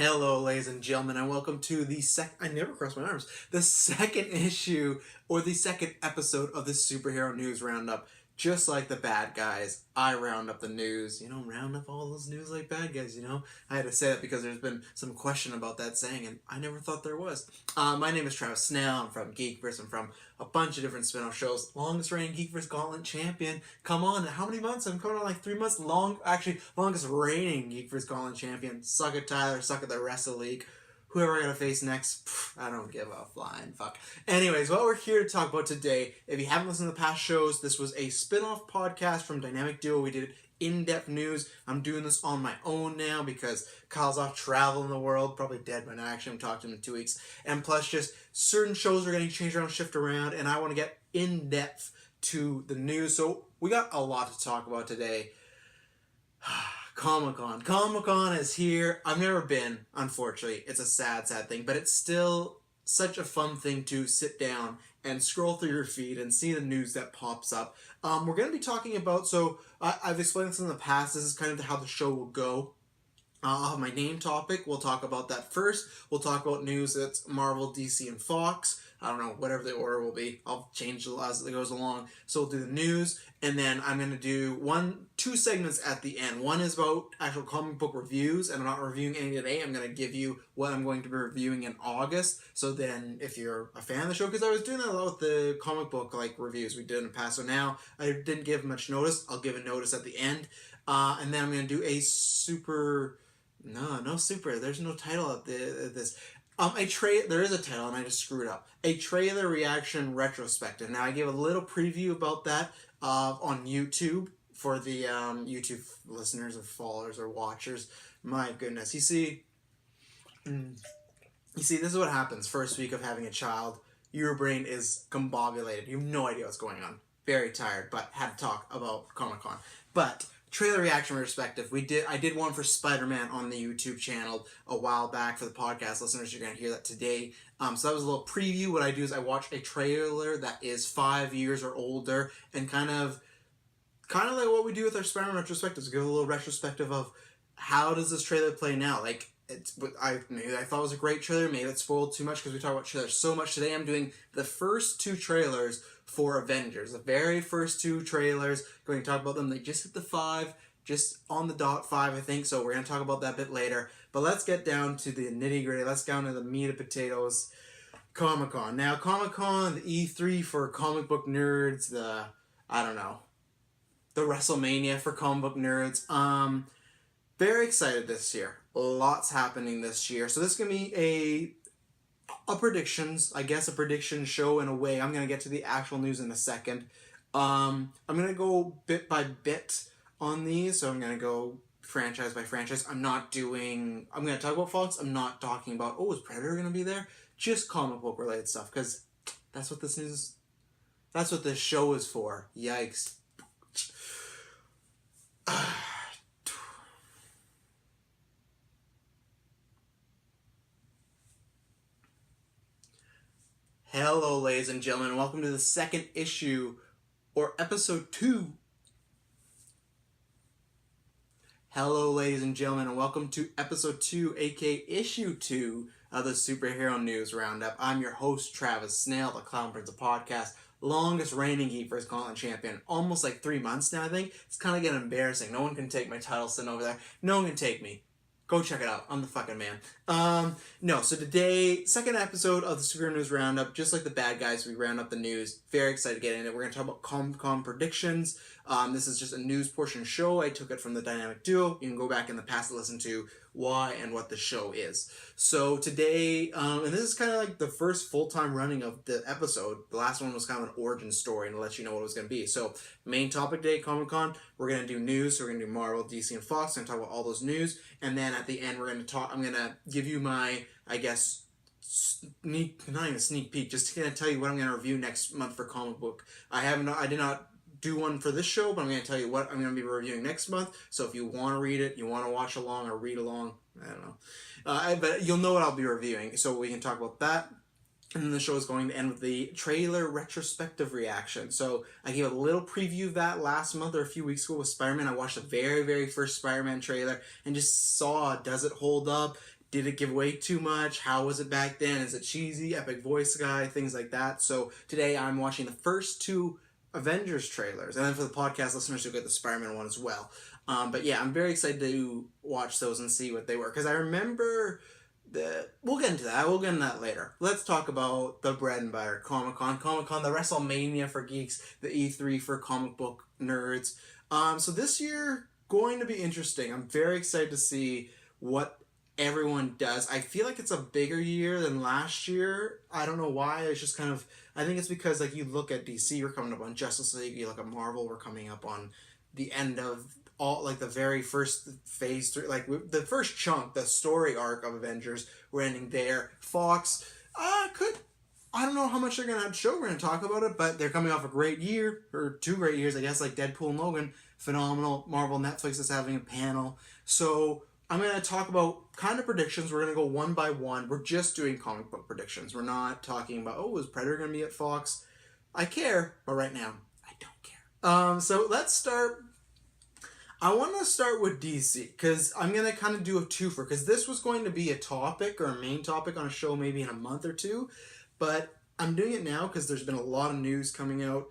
Hello, ladies and gentlemen, and welcome to the I never crossed my arms. The second issue, or the second episode of the Superhero News Roundup. Just like the bad guys, I round up the news. Round up all those news like bad guys, I had to say that because there's been some question about that saying, and I never thought there was. My name is Travis Snell. I'm from Geekverse. I'm from a bunch of different spin-off shows. Longest reigning Geekverse Gauntlet champion. Come on, how many months? I'm coming on like 3 months. Longest reigning Geekverse Gauntlet champion. Suck it, Tyler. Suck it, the rest of the league. Whoever I gotta face next, I don't give a flying fuck. Anyways, what we're here to talk about today, if you haven't listened to the past shows, this was a spin-off podcast from Dynamic Duo. We did in-depth news. I'm doing this on my own now because Kyle's off traveling the world, probably dead by now. Actually, I'm talking to him in 2 weeks. And plus, just certain shows are getting changed around, shift around, and I want to get in-depth to the news. So we got a lot to talk about today. Comic-Con. Comic-Con is here. I've never been, unfortunately. It's a sad thing, but it's still such a fun thing to sit down and scroll through your feed and see the news that pops up. We're going to be talking about, I've explained this in the past, this is kind of how the show will go. I'll have my name topic. We'll talk about that first. We'll talk about news that's Marvel, DC, and Fox. I don't know, whatever the order will be. I'll change it as it goes along. So we'll do the news, and then I'm going to do two segments at the end. One is about actual comic book reviews, and I'm not reviewing any today. I'm going to give you what I'm going to be reviewing in August. So then if you're a fan of the show, because I was doing that a lot with the comic book reviews we did in the past. So now I didn't give much notice. I'll give a notice at the end. And then I'm going to do a super... No super. There's no title of this. There is a title, and I just screwed up. A trailer reaction retrospective. Now, I gave a little preview about that on YouTube for the YouTube listeners or followers or watchers. My goodness. You see, this is what happens first week of having a child. Your brain is combobulated. You have no idea what's going on. Very tired, but had to talk about Comic-Con. But... trailer reaction perspective. I did one for Spider-Man on the YouTube channel a while back for the podcast listeners. You're going to hear that today. So that was a little preview. What I do is I watch a trailer that is 5 years or older and kind of like what we do with our Spider-Man retrospectives. Give a little retrospective of how does this trailer play now. Maybe I thought it was a great trailer. Maybe it spoiled too much because we talk about trailers so much. Today I'm doing the first 2 trailers for Avengers. The very first 2 trailers. Going to talk about them. They just hit the 5. Just on the dot 5, I think. So we're going to talk about that a bit later. But let's get down to the nitty gritty. Let's get down to the meat of potatoes. Comic-Con. Now, Comic-Con, the E3 for comic book nerds. The WrestleMania for comic book nerds. Very excited this year. Lots happening this year. So this is going to be a prediction show in a way. I'm going to get to the actual news in a second. I'm going to go bit by bit on these. So I'm going to go franchise by franchise. I'm going to talk about Fox. I'm not talking about, is Predator going to be there? Just comic book related stuff. Because that's what this show is for. Yikes. Hello, ladies and gentlemen. Welcome to the second issue, or episode 2. Hello, ladies and gentlemen, and welcome to episode 2, aka issue 2 of the Superhero News Roundup. I'm your host, Travis Snail, the Clown Prince of Podcast, longest reigning Geekverse Gauntlet champion. Almost 3 months now, I think. It's kind of getting embarrassing. No one can take my title sitting over there. No one can take me. Go check it out. I'm the fucking man. So today, second episode of the Superhero News Roundup. Just like the bad guys, we round up the news. Very excited to get in it. We're going to talk about Comic-Con predictions. This is just a news portion show. I took it from the Dynamic Duo. You can go back in the past to listen to why and what the show is. So today, and this is kind of like the first full-time running of the episode. The last one was kind of an origin story and to let you know what it was going to be. So main topic today, Comic-Con. We're going to do news. So we're going to do Marvel, DC, and Fox. We're going to talk about all those news. And then at the end, I'm going to give you my, not even a sneak peek, just to tell you what I'm going to review next month for comic book. I did not do one for this show, but I'm going to tell you what I'm going to be reviewing next month. So if you want to read it, you want to watch along or read along, I don't know. But you'll know what I'll be reviewing, so we can talk about that. And then the show is going to end with the trailer retrospective reaction. So I gave a little preview of that last month or a few weeks ago with Spider-Man. I watched the very, very first Spider-Man trailer and just saw, does it hold up? Did it give away too much? How was it back then? Is it cheesy? Epic voice guy? Things like that. So today I'm watching the first two Avengers trailers. And then for the podcast listeners, you'll get the Spider-Man one as well. But yeah, I'm very excited to watch those and see what they were. Because I remember we'll get into that. We'll get into that later. Let's talk about the bread and butter, Comic-Con. Comic-Con, the WrestleMania for geeks, the E3 for comic book nerds. So this year, going to be interesting. I'm very excited to see what everyone does. I feel like it's a bigger year than last year. I don't know why. It's just kind of, I think it's because like you look at DC, we're coming up on Justice League. You look at Marvel, we're coming up on the end of all, like the very first phase 3, like the first chunk, the story arc of Avengers, we're ending there. Fox I don't know how much they're going to show. We're going to talk about it, but they're coming off a great year, or 2 great years, I guess, like Deadpool and Logan. Phenomenal. Marvel, Netflix is having a panel. So I'm going to talk about kind of predictions. We're going to go one by one. We're just doing comic book predictions. We're not talking about, is Predator going to be at Fox? I care, but right now, I don't care. So let's start. I want to start with DC, because I'm going to kind of do a twofer, because this was going to be a topic, or a main topic on a show maybe in a month or two, but I'm doing it now because there's been a lot of news coming out.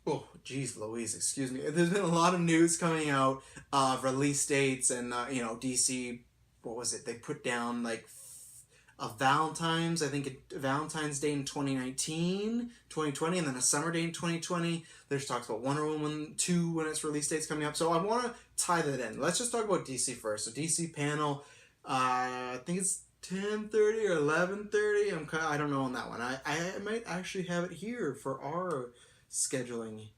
Oh, geez, Louise, excuse me. There's been a lot of news coming out of release dates and, DC, what was it? They put down, like, a Valentine's Day in 2019, 2020, and then a summer day in 2020. There's talks about Wonder Woman 2 when its release date's coming up. So I want to tie that in. Let's just talk about DC first. So DC panel, I think it's 10:30 or 11:30. I don't know on that one. I might actually have it here for our scheduling.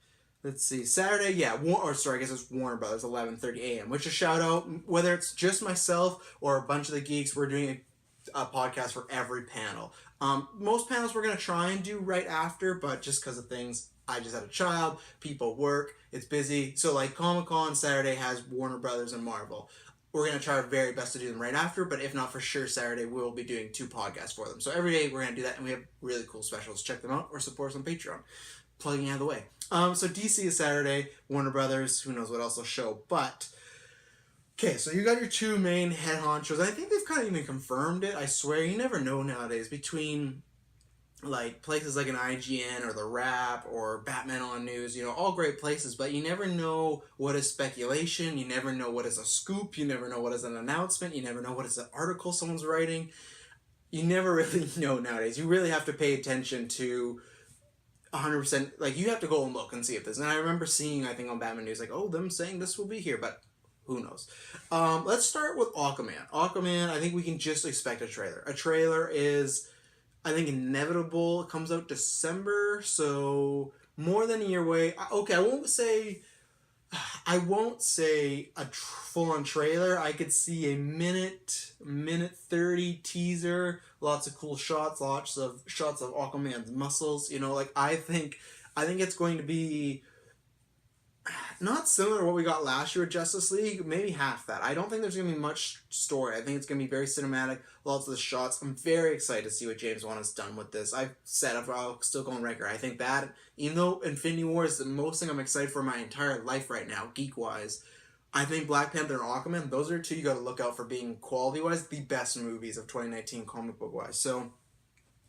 Let's see. Saturday, yeah. I guess it's Warner Brothers, 11:30 a.m. Which a shout out, whether it's just myself or a bunch of the geeks, we're doing a podcast for every panel. Most panels we're going to try and do right after, but just because of things, I just had a child, people work, it's busy. So like Comic-Con Saturday has Warner Brothers and Marvel. We're going to try our very best to do them right after, but if not, for sure, Saturday we'll be doing 2 podcasts for them. So every day we're going to do that, and we have really cool specials. Check them out or support us on Patreon. Plugging out of the way. So DC is Saturday, Warner Brothers, who knows what else they'll show, but okay, so you got your 2 main head honchos. I think they've kind of even confirmed it. I swear, you never know nowadays between like places like an IGN or The Wrap or Batman on News, all great places, but you never know what is speculation. You never know what is a scoop. You never know what is an announcement. You never know what is an article someone's writing. You never really know nowadays. You really have to pay attention to 100%. Like, you have to go and look and see if this. And I remember seeing, I think on Batman News, like, them saying this will be here, but who knows? Let's start with Aquaman. Aquaman, I think we can just expect a trailer. A trailer is, I think, inevitable. It comes out December, so more than a year away. Okay, I won't say a full-on trailer. I could see a minute 30 teaser, lots of cool shots, lots of shots of Aquaman's muscles. I think it's going to be not similar to what we got last year with Justice League, maybe half that. I don't think there's going to be much story. I think it's going to be very cinematic, lots of the shots. I'm very excited to see what James Wan has done with this. I've said I'll still go on record. I think that, even though Infinity War is the most thing I'm excited for my entire life right now, geek-wise, I think Black Panther and Aquaman, those are 2 you got to look out for being, quality-wise, the best movies of 2019 comic book-wise. So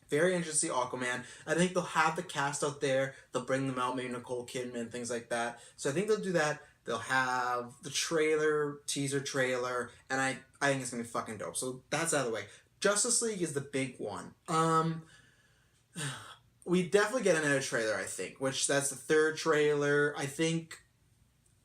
very interested to see Aquaman. I think they'll have the cast out there. They'll bring them out, maybe Nicole Kidman, things like that. So I think they'll do that. They'll have the teaser trailer, and I think it's going to be fucking dope. So that's out of the way. Justice League is the big one. We definitely get another trailer, I think, which that's the 3rd trailer. I think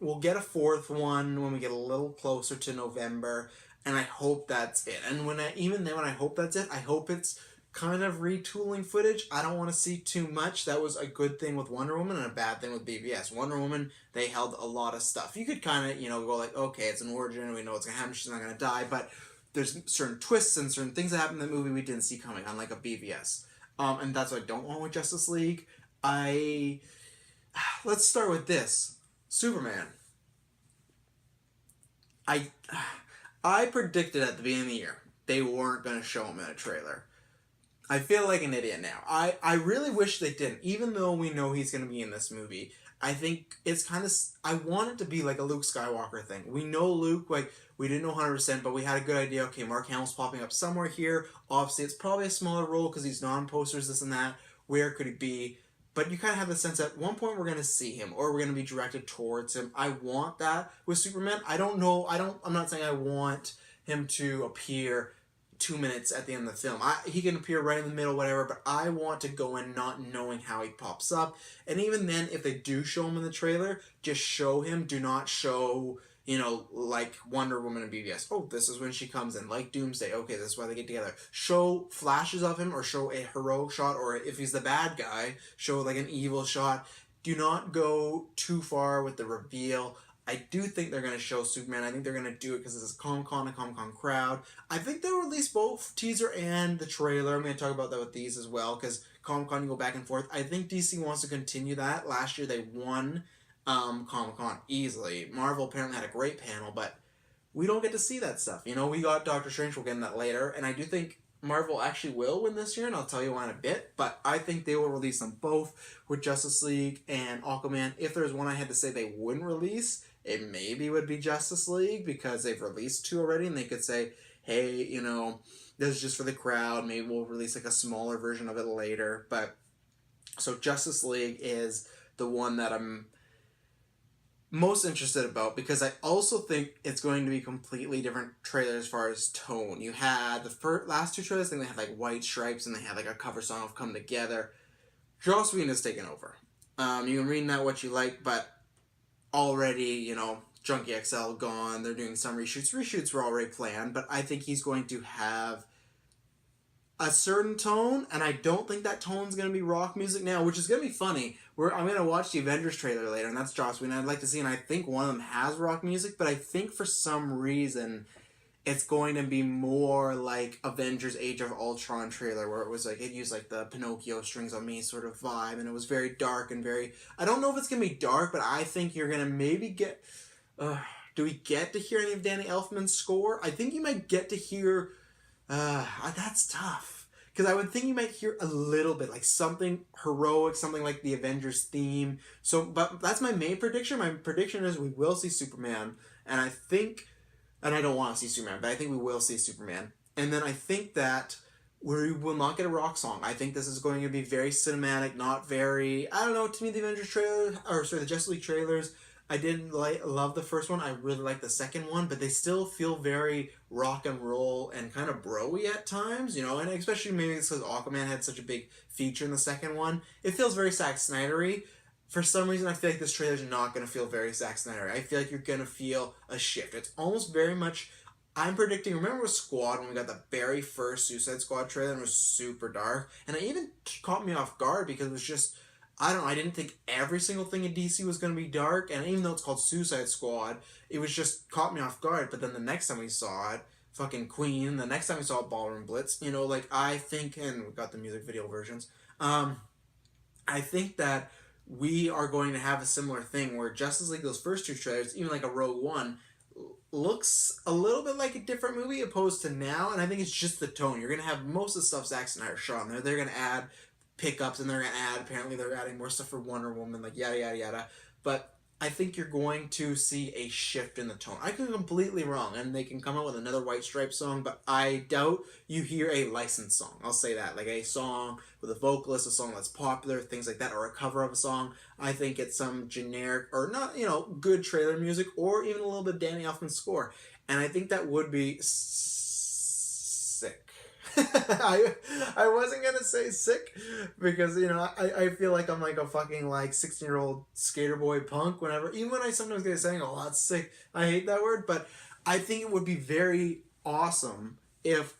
we'll get a 4th one when we get a little closer to November, and I hope that's it. And when I hope that's it, I hope it's kind of retooling footage. I don't want to see too much. That was a good thing with Wonder Woman and a bad thing with BVS. Wonder Woman, they held a lot of stuff. You could kind of, go like, okay, it's an origin, we know what's going to happen, she's not going to die, but there's certain twists and certain things that happen in the movie we didn't see coming, unlike a BVS. And that's what I don't want with Justice League. Let's start with this. Superman. I predicted at the beginning of the year they weren't going to show him in a trailer. I feel like an idiot now. I really wish they didn't, even though we know he's going to be in this movie. I think it's kind of, I want it to be like a Luke Skywalker thing. We know Luke, like, we didn't know 100%, but we had a good idea. Okay, Mark Hamill's popping up somewhere here. Obviously, it's probably a smaller role because he's non-posters, this and that. Where could he be? But you kind of have the sense that at one point we're going to see him, or we're going to be directed towards him. I want that with Superman. I don't know. I'm not saying I want him to appear 2 minutes at the end of the film. He can appear right in the middle, whatever, but I want to go in not knowing how he pops up. And even then, if they do show him in the trailer, just show him. Do not show, like Wonder Woman and BVS. Oh, this is when she comes in. Like Doomsday. Okay, this is why they get together. Show flashes of him, or show a heroic shot, or if he's the bad guy, show like an evil shot. Do not go too far with the reveal. I do think they're going to show Superman. I think they're going to do it because this is Comic-Con, a Comic-Con crowd. I think they'll release both teaser and the trailer. I'm going to talk about that with these as well because Comic-Con, you go back and forth. I think DC wants to continue that. Last year they won Comic-Con easily. Marvel apparently had a great panel, but we don't get to see that stuff. We got Doctor Strange. We'll get into that later. And I do think Marvel actually will win this year, and I'll tell you why in a bit. But I think they will release them both with Justice League and Aquaman. If there's one I had to say they wouldn't release, it maybe would be Justice League because they've released 2 already, and they could say, hey, this is just for the crowd. Maybe we'll release like a smaller version of it later. But so Justice League is the one that I'm most interested about because I also think it's going to be completely different trailer as far as tone. You had the last 2 trailers, I think they had like white stripes and they had like a cover song of Come Together. Joss Whedon has taken over. You can read that what you like, but already, Junkie XL gone. They're doing some reshoots. Reshoots were already planned, but I think he's going to have a certain tone, and I don't think that tone's going to be rock music now, which is going to be funny. I'm going to watch the Avengers trailer later, and that's Joss Whedon. I'd like to see, and I think one of them has rock music, but I think for some reason it's going to be more like Avengers Age of Ultron trailer, where it was like, it used like the Pinocchio strings on me sort of vibe, and it was very dark and very, I don't know if it's going to be dark, but I think you're going to maybe get, do we get to hear any of Danny Elfman's score? I think you might get to hear, that's tough. Because I would think you might hear a little bit, like something heroic, something like the Avengers theme. So, but that's my main prediction. My prediction is we will see Superman, and I think, and I don't want to see Superman, but I think we will see Superman. And then I think that we will not get a rock song. I think this is going to be very cinematic, not very, I don't know, to me the Avengers trailer, the Justice League trailers, I didn't love the first one. I really like the second one, but they still feel very rock and roll and kind of bro-y at times, and especially maybe it's because Aquaman had such a big feature in the second one. It feels very Zack Snyder-y. For some reason, I feel like this trailer's not going to feel very Zack Snyder. I feel like you're going to feel a shift. It's almost very much, I'm predicting, remember with Squad when we got the very first Suicide Squad trailer and it was super dark? And it even caught me off guard because it was just, I didn't think every single thing in DC was going to be dark, and even though it's called Suicide Squad, it was just caught me off guard. But then the next time we saw it, fucking Queen, the next time we saw it, Ballroom Blitz, I think, and we got the music video versions, I think that we are going to have a similar thing where Justice League, those first 2 trailers, even like a Rogue One, looks a little bit like a different movie opposed to now, and I think it's just the tone. You're going to have most of the stuff Zack Snyder shot in there. They're going to add pickups, and they're going to add, apparently they're adding more stuff for Wonder Woman, like yada yada yada, but I think you're going to see a shift in the tone. I could be completely wrong, and they can come out with another White Stripes song, but I doubt you hear a licensed song. I'll say that, like a song with a vocalist, a song that's popular, things like that, or a cover of a song. I think it's some generic, or not, good trailer music, or even a little bit of Danny Elfman's score, and I think that would be sick. I wasn't gonna say sick because I feel like I'm like a fucking 16-year-old skater boy punk even when I sometimes get saying, oh, that's sick, I hate that word, but I think it would be very awesome if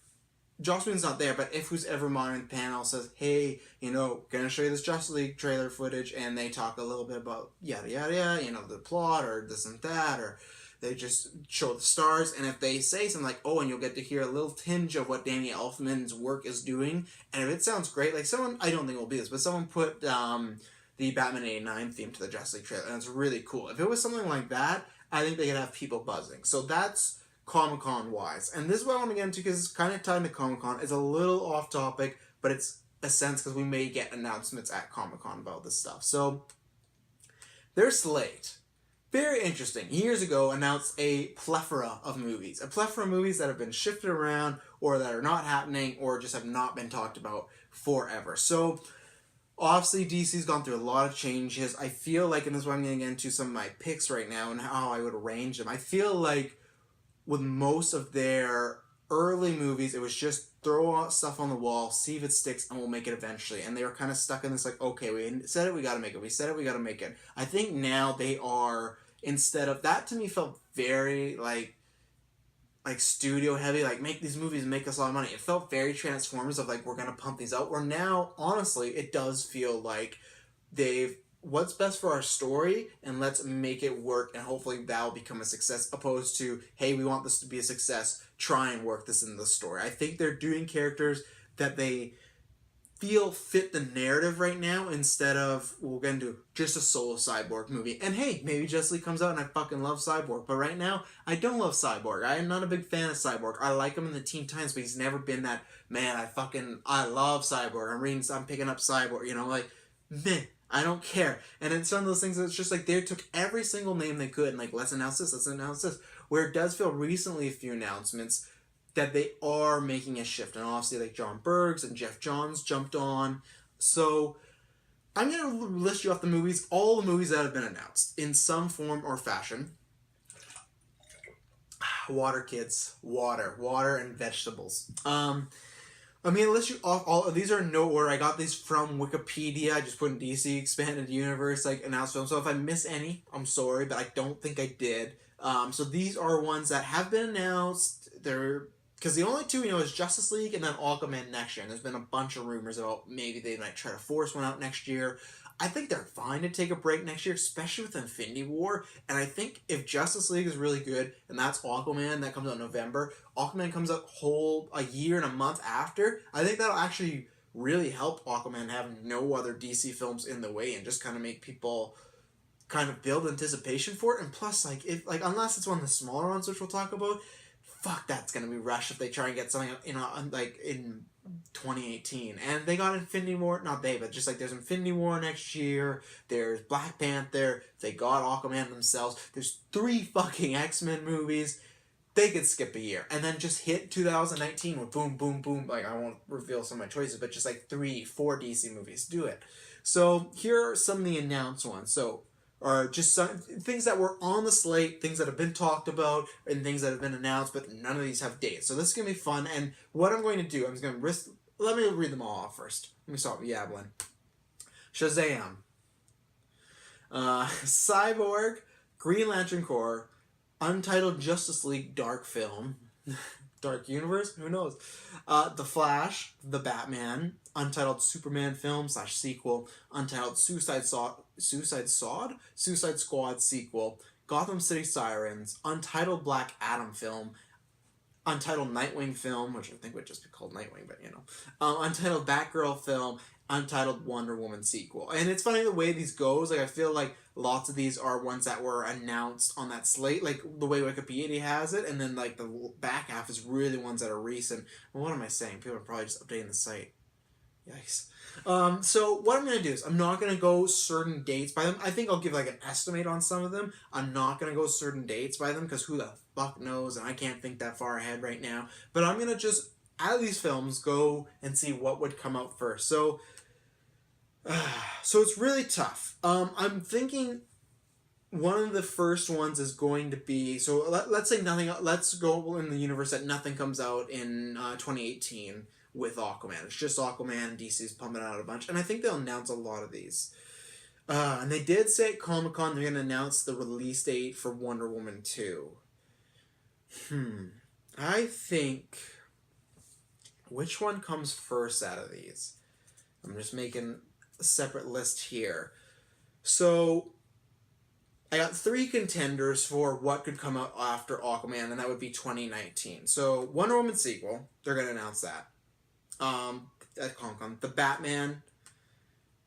Joss Whedon's not there, but if who's ever monitoring the panel says, hey, gonna show you this Justice League trailer footage, and they talk a little bit about yada yada yada, the plot or this and that, or they just show the stars, and if they say something like, oh, and you'll get to hear a little tinge of what Danny Elfman's work is doing, and if it sounds great, like someone, I don't think it will be this, but someone put the Batman 89 theme to the Justice League trailer, and it's really cool. If it was something like that, I think they could have people buzzing. So that's Comic-Con wise. And this is what I want to get into because it's kind of tied to Comic-Con. It's a little off topic, but it's a sense because we may get announcements at Comic-Con about this stuff. So Their slate, very interesting, years ago announced a plethora of movies. A plethora of movies that have been shifted around or that are not happening or just have not been talked about forever. So, obviously, DC's gone through a lot of changes. I feel like, and this is why I'm going to get into some of my picks right now and how I would arrange them. I feel like with most of their early movies, it was just throw out stuff on the wall, see if it sticks, and we'll make it eventually. And they were kind of stuck in this, like, okay, we said it, we got to make it. We said it, we got to make it. I think now they are, instead of, that to me felt very, like studio heavy, like make these movies and make us a lot of money. It felt very Transformers of like, we're going to pump these out. Where now, honestly, it does feel like they've, what's best for our story and let's make it work and hopefully that'll become a success, opposed to, hey, we want this to be a success, try and work this into the story. I think they're doing characters that they feel fit the narrative right now instead of, we're going to do just a solo Cyborg movie. And hey, maybe Justice League comes out and I fucking love Cyborg, but right now I don't love Cyborg. I am not a big fan of Cyborg. I like him in the Teen Titans, but he's never been that, man, I love Cyborg. I'm picking up Cyborg, you know, like, meh. I don't care. And it's one of those things that's just like they took every single name they could and like, let's announce this, let's announce this. Where it does feel recently a few announcements that they are making a shift. And obviously like John Bergs and Jeff Johns jumped on. So I'm going to list you off the movies, all the movies that have been announced in some form or fashion. Water, kids. Water and vegetables. I'm going to list you off all of these are in no order. I got these from Wikipedia. I just put in DC Expanded Universe, like, announced film. So if I miss any, I'm sorry, but I don't think I did. So these are ones that have been announced. They're, because the only two we know is Justice League and then Aquaman next year. And there's been a bunch of rumors about maybe they might try to force one out next year. I think they're fine to take a break next year, especially with Infinity War. And I think if Justice League is really good, and that's Aquaman, that comes out in November, Aquaman comes out a year and a month after, I think that'll actually really help Aquaman have no other DC films in the way and just kind of make people kind of build anticipation for it. And plus, like, if like unless it's one of the smaller ones, which we'll talk about, fuck, that's gonna be rushed if they try and get something, you know, like in 2018. And they got Infinity War, not they, but just like there's Infinity War next year, there's Black Panther, they got Aquaman themselves, there's 3 fucking X-Men movies. They could skip a year and then just hit 2019 with boom, boom, boom. Like, I won't reveal some of my choices, but just like 3, 4 DC movies. Do it. So here are some of the announced ones. So, just some things that were on the slate, things that have been talked about, and things that have been announced, but none of these have dates. So this is going to be fun. And what I'm going to do, I'm just going to let me read them all off first. Let me start with Yablin. Shazam. Cyborg, Green Lantern Corps, Untitled Justice League Dark Film, Dark Universe, who knows? The Flash, The Batman, Untitled Superman Film / sequel, Untitled Suicide Squad sequel, Gotham City Sirens, Untitled Black Adam Film, Untitled Nightwing Film, which I think would just be called Nightwing, but you know, Untitled Batgirl Film, Untitled Wonder Woman sequel. And it's funny the way these goes. Like, I feel like lots of these are ones that were announced on that slate, like the way Wikipedia has it, and then like the back half is really ones that are recent. Well, what am I saying? People are probably just updating the site. Yikes. So what I'm going to do is I'm not going to go certain dates by them. I think I'll give like an estimate on some of them. I'm not going to go certain dates by them because who the fuck knows, and I can't think that far ahead right now. But I'm going to just, out of these films, go and see what would come out first. So it's really tough. I'm thinking one of the first ones is going to be, so let's say nothing, let's go in the universe that nothing comes out in 2018 with Aquaman. It's just Aquaman, DC's pumping out a bunch, and I think they'll announce a lot of these. And they did say at Comic-Con they're going to announce the release date for Wonder Woman 2. I think, which one comes first out of these? I'm just making a separate list here. So, I got 3 contenders for what could come out after Aquaman, and that would be 2019. So, Wonder Woman sequel, they're going to announce that. At Comic-Con. The Batman,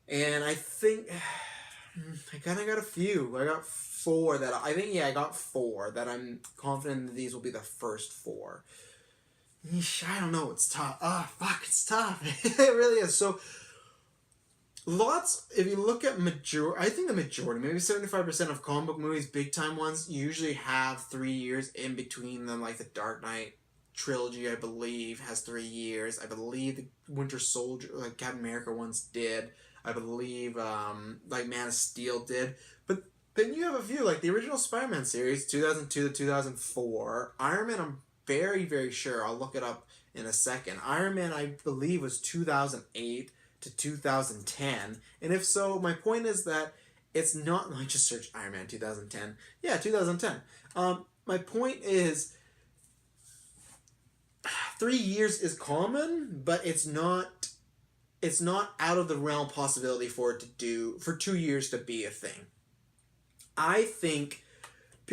and I think I kind of got a few. I got 4 that I got 4 that I'm confident that these will be the first 4. Yeesh, I don't know. It's tough. Oh, fuck, it's tough. It really is. So Lots, if you look at I think the majority, maybe 75% of comic book movies, big time ones, usually have 3 years in between them. Like the Dark Knight trilogy, I believe, has 3 years. I believe the Winter Soldier, like Captain America ones did. I believe, like Man of Steel did. But then you have a few, like the original Spider-Man series, 2002 to 2004. Iron Man, I'm very, very sure. I'll look it up in a second. Iron Man, I believe, was 2008 to 2010. And if so, my point is that it's not. I just searched Iron Man 2010. Yeah, 2010. My point is 3 years is common, but it's not. It's not out of the realm possibility for it to do for 2 years to be a thing. I think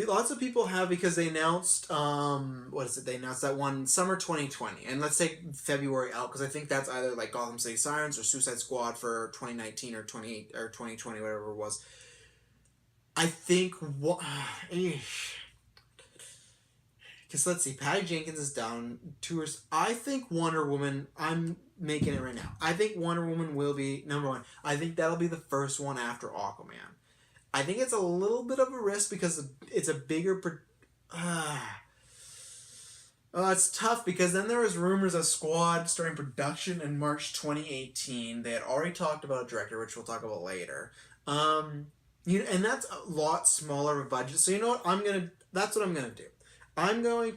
lots of people have, because they announced what is it, they announced that one summer 2020, and let's take February out because I think that's either like Gotham City Sirens or Suicide Squad for 2019 or 2020, whatever it was. I think what because let's see, Patty Jenkins is down tours. I think Wonder Woman, I'm making it right now, I think Wonder Woman will be number one. I think that'll be the first one after Aquaman. I think it's a little bit of a risk because it's a bigger. It's tough because then there was rumors of Squad starting production in March 2018. They had already talked about a director, which we'll talk about later. And that's a lot smaller of a budget. So you know what? That's what I'm gonna do. I'm gonna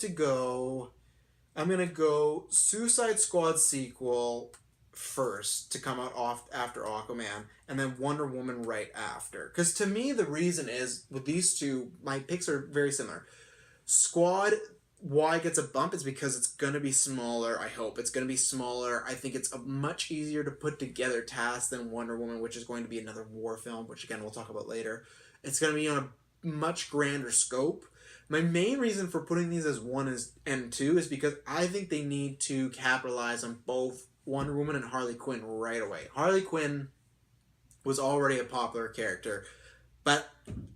go Suicide Squad sequel first to come out after Aquaman, and then Wonder Woman right after. Because to me, the reason is, with these two, my picks are very similar. Squad, why it gets a bump is because it's going to be smaller, I hope. It's going to be smaller. I think it's a much easier to put together task than Wonder Woman, which is going to be another war film, which again, we'll talk about later. It's going to be on a much grander scope. My main reason for putting these as 1 and 2 is because I think they need to capitalize on both Wonder Woman and Harley Quinn right away. Harley Quinn was already a popular character, but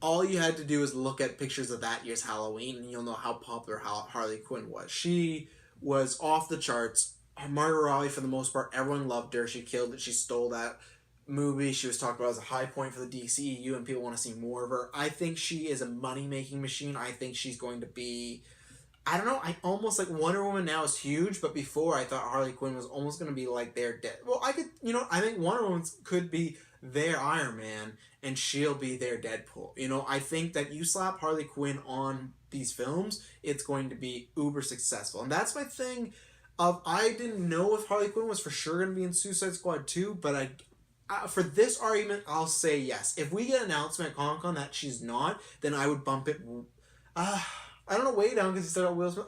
all you had to do is look at pictures of that year's Halloween and you'll know how popular Harley Quinn was. She was off the charts. Margot Robbie, for the most part, everyone loved her. She killed it. She stole that movie. She was talked about as a high point for the DCEU, and people want to see more of her. I think she is a money-making machine. I think she's going to be... I don't know, I almost like Wonder Woman now is huge, but before I thought Harley Quinn was almost going to be like their I think Wonder Woman could be their Iron Man and she'll be their Deadpool. I think that you slap Harley Quinn on these films, it's going to be uber successful. And that's my thing I didn't know if Harley Quinn was for sure going to be in Suicide Squad 2, but for this argument, I'll say yes. If we get an announcement at Comic-Con that she's not, then I would bump it... I don't know, way down because he said Will Smith.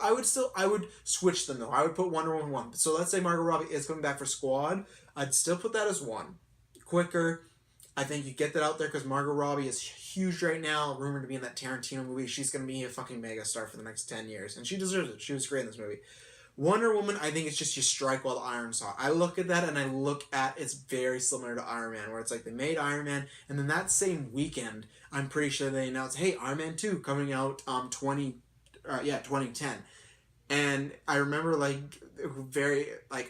I would switch them though. I would put Wonder Woman 1. So let's say Margot Robbie is coming back for Squad. I'd still put that as 1. Quicker. I think you get that out there because Margot Robbie is huge right now, rumored to be in that Tarantino movie. She's going to be a fucking megastar for the next 10 years. And she deserves it. She was great in this movie. Wonder Woman, I think it's just you strike while the iron's hot. I look at that and I look at it's very similar to Iron Man, where it's like they made Iron Man, and then that same weekend, I'm pretty sure they announced, hey, Iron Man 2 coming out 2010. And I remember very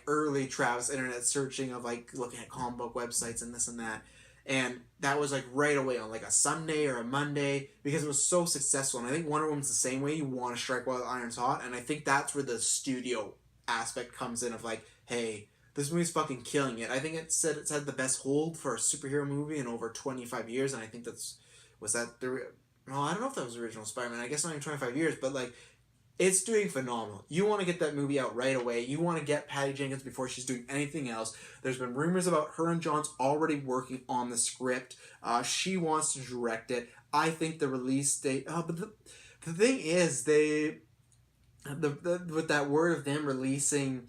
early Travis internet searching of looking at comic book websites and this and that. And that was right away on a Sunday or a Monday because it was so successful. And I think Wonder Woman's the same way. You want to strike while the iron's hot. And I think that's where the studio aspect comes in of hey, this movie's fucking killing it. I think it's had the best hold for a superhero movie in over 25 years. And I think I don't know if that was the original Spider-Man. I guess not even 25 years, but it's doing phenomenal. You want to get that movie out right away. You want to get Patty Jenkins before she's doing anything else. There's been rumors about her and John's already working on the script. She wants to direct it. I think the release date... but the thing is, with that word of them releasing...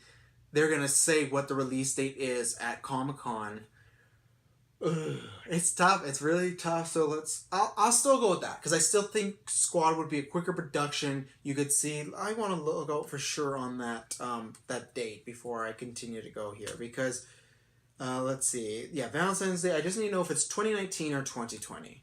They're going to say what the release date is at Comic-Con. It's tough. It's really tough. So I'll still go with that because I still think Squad would be a quicker production. You could see. I want to look out for sure on that date before I continue to go here because let's see. Yeah, Valentine's Day. I just need to know if it's 2019 or 2020.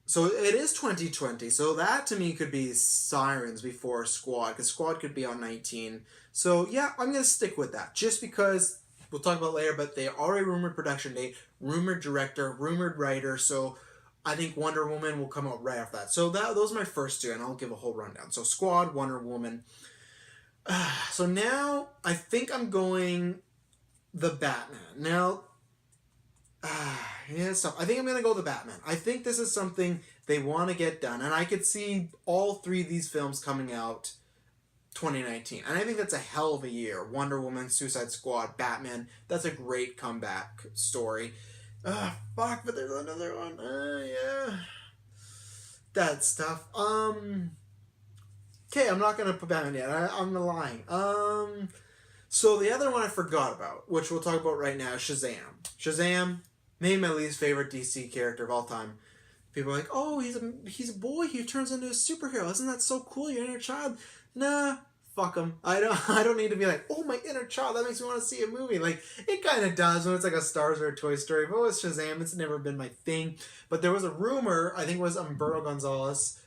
So it is 2020. So that to me could be Sirens before Squad because Squad could be on 19. So yeah, I'm gonna stick with that just because. we'll talk about later, but they already rumored production date, rumored director, rumored writer, so I think Wonder Woman will come out right after that. So those are my first two, and I'll give a whole rundown. So Squad, Wonder Woman. So now I think I'm going the Batman. Now, yeah, stuff. I think I'm gonna go the Batman. I think this is something they want to get done, and I could see all three of these films coming out 2019, and I think that's a hell of a year. Wonder Woman, Suicide Squad, Batman. That's a great comeback story. Fuck, but there's another one. Yeah, that's tough. Okay, I'm not gonna put Batman yet. I'm lying. So the other one I forgot about, which we'll talk about right now, is Shazam. Shazam, maybe my least favorite DC character of all time. People are like, oh, he's a boy. He turns into a superhero. Isn't that so cool? Your inner child. Nah, fuck him. I don't need to be like, oh, my inner child. That makes me want to see a movie. Like, it kind of does when it's like a Star Wars or a Toy Story. But it's Shazam. It's never been my thing. But there was a rumor. I think it was Umberto Gonzalez,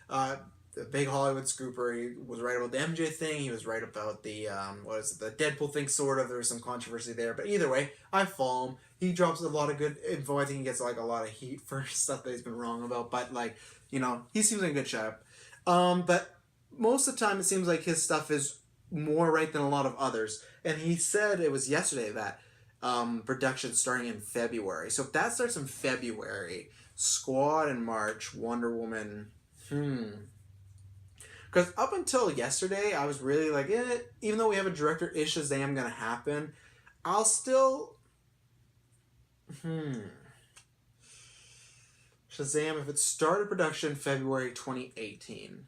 the big Hollywood scooper. He was right about the MJ thing. He was right about the the Deadpool thing, sort of. There was some controversy there, but either way, I follow him. He drops a lot of good info. I think he gets like a lot of heat for stuff that he's been wrong about, but like, you know, he seems like a good shot. But most of the time, it seems like his stuff is more right than a lot of others. And he said it was yesterday that production starting in February. So if that starts in February, Squad in March, Wonder Woman. Because up until yesterday, I was really like, even though we have a director, is Shazam going to happen? I'll still... Shazam, if it started production February 2018,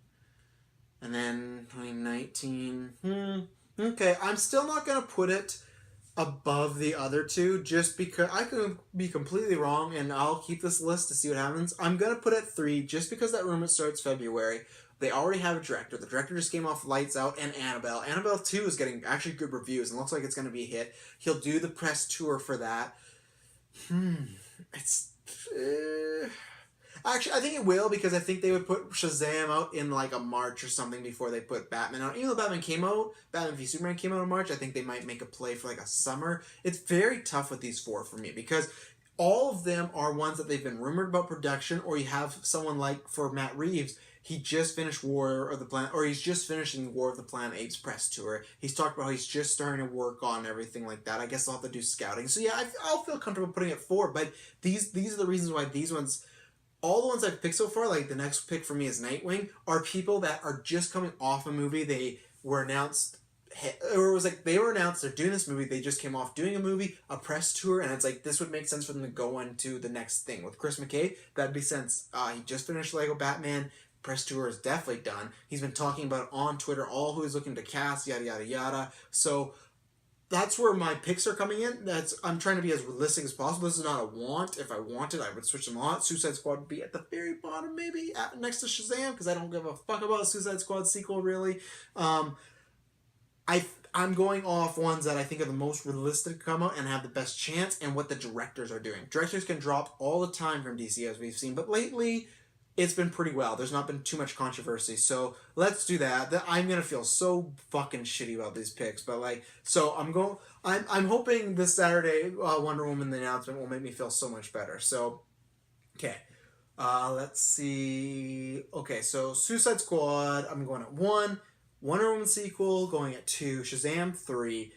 and then 2019, okay, I'm still not going to put it above the other two, just because I could be completely wrong, and I'll keep this list to see what happens. I'm going to put it 3, just because that rumor starts February. They already have a director. The director just came off Lights Out and Annabelle. Annabelle 2 is getting actually good reviews and looks like it's going to be a hit. He'll do the press tour for that. It's... Actually, I think it will, because I think they would put Shazam out in like a March or something before they put Batman out. Even though Batman v Superman came out in March, I think they might make a play for like a summer. It's very tough with these 4 for me, because all of them are ones that they've been rumored about production, or you have someone like, for Matt Reeves, he just finished War of the Planet, or he's just finishing War of the Planet Apes press tour. He's talked about how he's just starting to work on everything like that. I guess I'll have to do scouting. So yeah, I'll feel comfortable putting it 4, but these are the reasons why these ones, all the ones I've picked so far, like the next pick for me is Nightwing, are people that are just coming off a movie. They were announced, or it was like they were announced they're doing this movie. They just came off doing a movie, a press tour, and it's like this would make sense for them to go into the next thing. With Chris McKay, that'd be sense. He just finished Lego Batman. Press tour is definitely done. He's been talking about it on Twitter, all who he's looking to cast, yada, yada, yada. So that's where my picks are coming in. I'm trying to be as realistic as possible. This is not a want. If I wanted, I would switch them on. Suicide Squad would be at the very bottom, maybe, next to Shazam, because I don't give a fuck about a Suicide Squad sequel, really. I'm going off ones that I think are the most realistic to come out and have the best chance, and what the directors are doing. Directors can drop all the time from DC, as we've seen, but lately it's been pretty well. There's not been too much controversy, so let's do that. I'm gonna feel so fucking shitty about these picks, but like, so I'm hoping this Saturday Wonder Woman, the announcement, will make me feel so much better. So, okay, let's see. Okay, so Suicide Squad, I'm going at 1. Wonder Woman sequel going at 2. Shazam 3.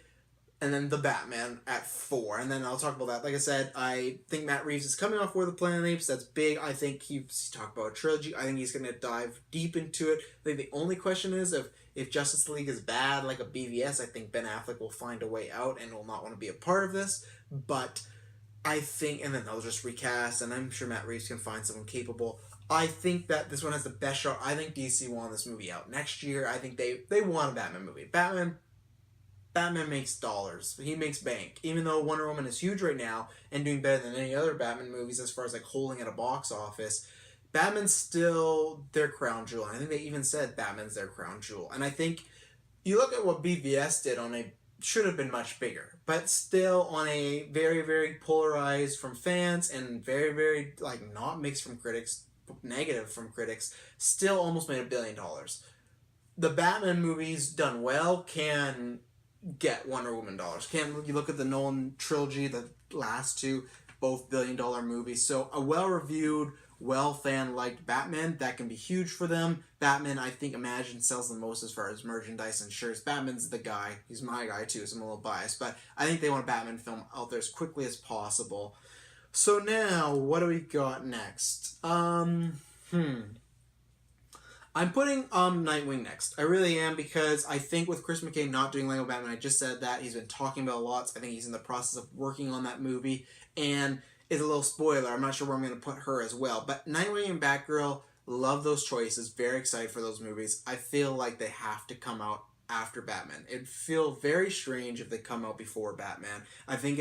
And then the Batman at 4. And then I'll talk about that. Like I said, I think Matt Reeves is coming off War of the Planet of the Apes. That's big. I think he's talked about a trilogy. I think he's going to dive deep into it. I think the only question is if Justice League is bad, like a BVS, I think Ben Affleck will find a way out and will not want to be a part of this. But I think, and then they'll just recast, and I'm sure Matt Reeves can find someone capable. I think that this one has the best shot. I think DC want this movie out next year. I think they want a Batman movie. Batman makes dollars. He makes bank. Even though Wonder Woman is huge right now and doing better than any other Batman movies as far as like holding at a box office, Batman's still their crown jewel. And I think they even said Batman's their crown jewel. And I think you look at what BVS did should have been much bigger, but still on a very, very polarized from fans and very, very like not mixed from critics, negative from critics, still almost made $1 billion. The Batman movies done well can get Wonder Woman dollars. Can't you look at the Nolan trilogy, the last two, both billion-dollar movies. So a well-reviewed, fan-liked Batman, that can be huge for them. Batman, I think, Imagine sells the most as far as merchandise and shirts. Batman's the guy. He's my guy too, so I'm a little biased. But I think they want a Batman film out there as quickly as possible. So now, what do we got next? I'm putting Nightwing next. I really am, because I think with Chris McKay not doing Lego Batman, I just said that, he's been talking about a lot. So I think he's in the process of working on that movie. And it's a little spoiler, I'm not sure where I'm going to put her as well. But Nightwing and Batgirl, love those choices. Very excited for those movies. I feel like they have to come out after Batman. It'd feel very strange if they come out before Batman. I think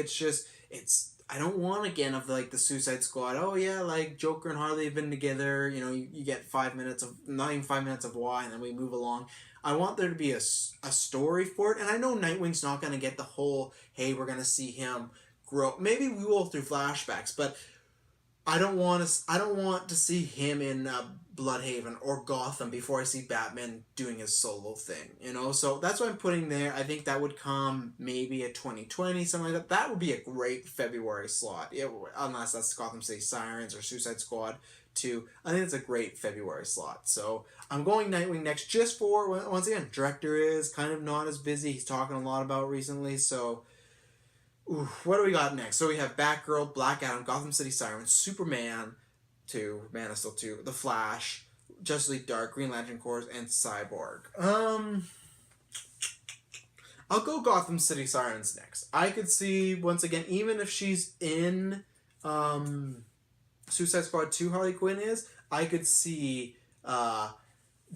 I don't want again of like the Suicide Squad. Oh yeah, like Joker and Harley have been together. You get 5 minutes of, not even 5 minutes of why, and then we move along. I want there to be a story for it, and I know Nightwing's not going to get the whole, hey, we're going to see him grow. Maybe we will through flashbacks, but I don't want to see him in Bloodhaven or Gotham before I see Batman doing his solo thing, So that's what I'm putting there. I think that would come maybe at 2020, something like that. That would be a great February slot, unless that's Gotham City Sirens or Suicide Squad 2. I think it's a great February slot. So I'm going Nightwing next, just for, once again, director is kind of not as busy. He's talking a lot about recently, so... Ooh, what do we got next? So we have Batgirl, Black Adam, Gotham City Sirens, Superman 2, Man of Steel 2, The Flash, Justice League Dark, Green Lantern Corps, and Cyborg. I'll go Gotham City Sirens next. I could see, once again, even if she's in Suicide Squad 2, Harley Quinn is, I could see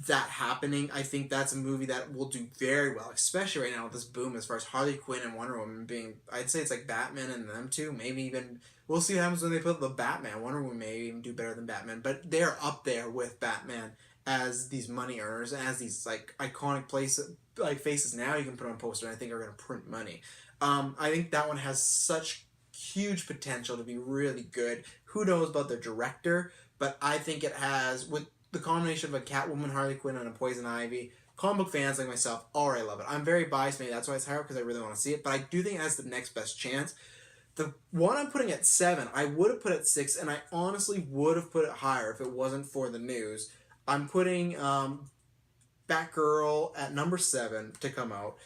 that happening. I think that's a movie that will do very well, especially right now with this boom as far as Harley Quinn and Wonder Woman being, I'd say it's like Batman and them two, maybe even, we'll see what happens when they put the Batman. Wonder Woman may even do better than Batman, but they're up there with Batman as these money earners, as these like iconic places, like faces now you can put on poster and I think are going to print money. I think that one has such huge potential to be really good. Who knows about the director, but I think it has, with the combination of a Catwoman, Harley Quinn, and a Poison Ivy, comic book fans like myself already love it. I'm very biased, maybe that's why it's higher, because I really want to see it, but I do think it has the next best chance. The one I'm putting at 7, I would have put at 6, and I honestly would have put it higher if it wasn't for the news. I'm putting Batgirl at number 7 to come out.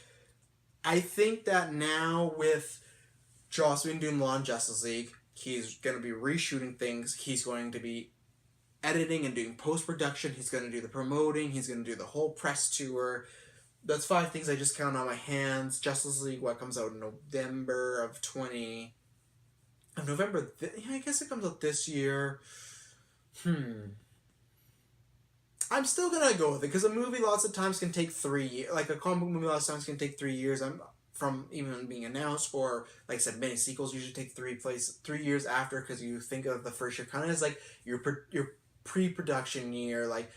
I think that now with Joss Whedon doing Law and Justice League, he's going to be reshooting things, he's going to be editing and doing post-production, he's going to do the promoting, he's going to do the whole press tour. That's 5 things I just count on my hands. Justice League, what comes out in November of I guess it comes out this year. I'm still going to go with it, because a movie lots of times can take 3 years. Like a comic book movie lots of times can take 3 years from even being announced, or like I said, many sequels usually take 3 years after, because you think of the first year kind of as like your pre-production year, like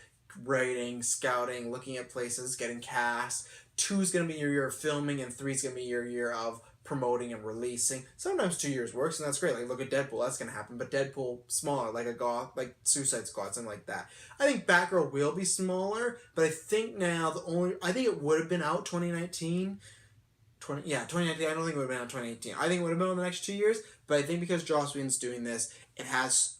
writing, scouting, looking at places, getting cast. 2 is going to be your year of filming, and 3 is going to be your year of promoting and releasing. Sometimes 2 years works, and that's great. Like look at Deadpool, that's going to happen. But Deadpool smaller, like like Suicide Squad, something like that. I think Batgirl will be smaller, but I think now I think it would have been out 2019. 2019. I don't think it would have been out 2018. I think it would have been in the next 2 years, but I think because Joss Whedon's doing this, it has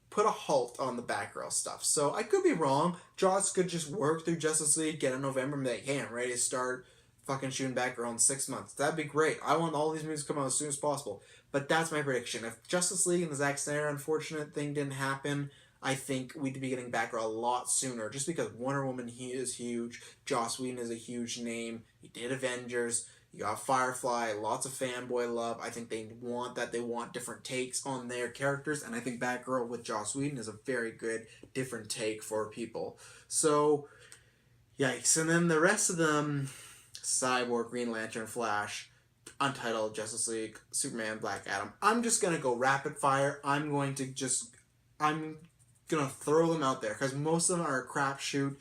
put a halt on the Batgirl stuff. So I could be wrong. Joss could just work through Justice League, get in November, and be like, hey, I'm ready to start fucking shooting Batgirl in 6 months. That'd be great. I want all these movies to come out as soon as possible. But that's my prediction. If Justice League and the Zack Snyder unfortunate thing didn't happen, I think we'd be getting Batgirl a lot sooner, just because Wonder Woman is huge. Joss Whedon is a huge name. He did Avengers. You got Firefly, lots of fanboy love. I think they want that. They want different takes on their characters, and I think Batgirl with Joss Whedon is a very good different take for people. So, yikes. And then the rest of them, Cyborg, Green Lantern, Flash, Untitled, Justice League, Superman, Black Adam. I'm just going to go rapid fire. I'm going to throw them out there, because most of them are a crapshoot.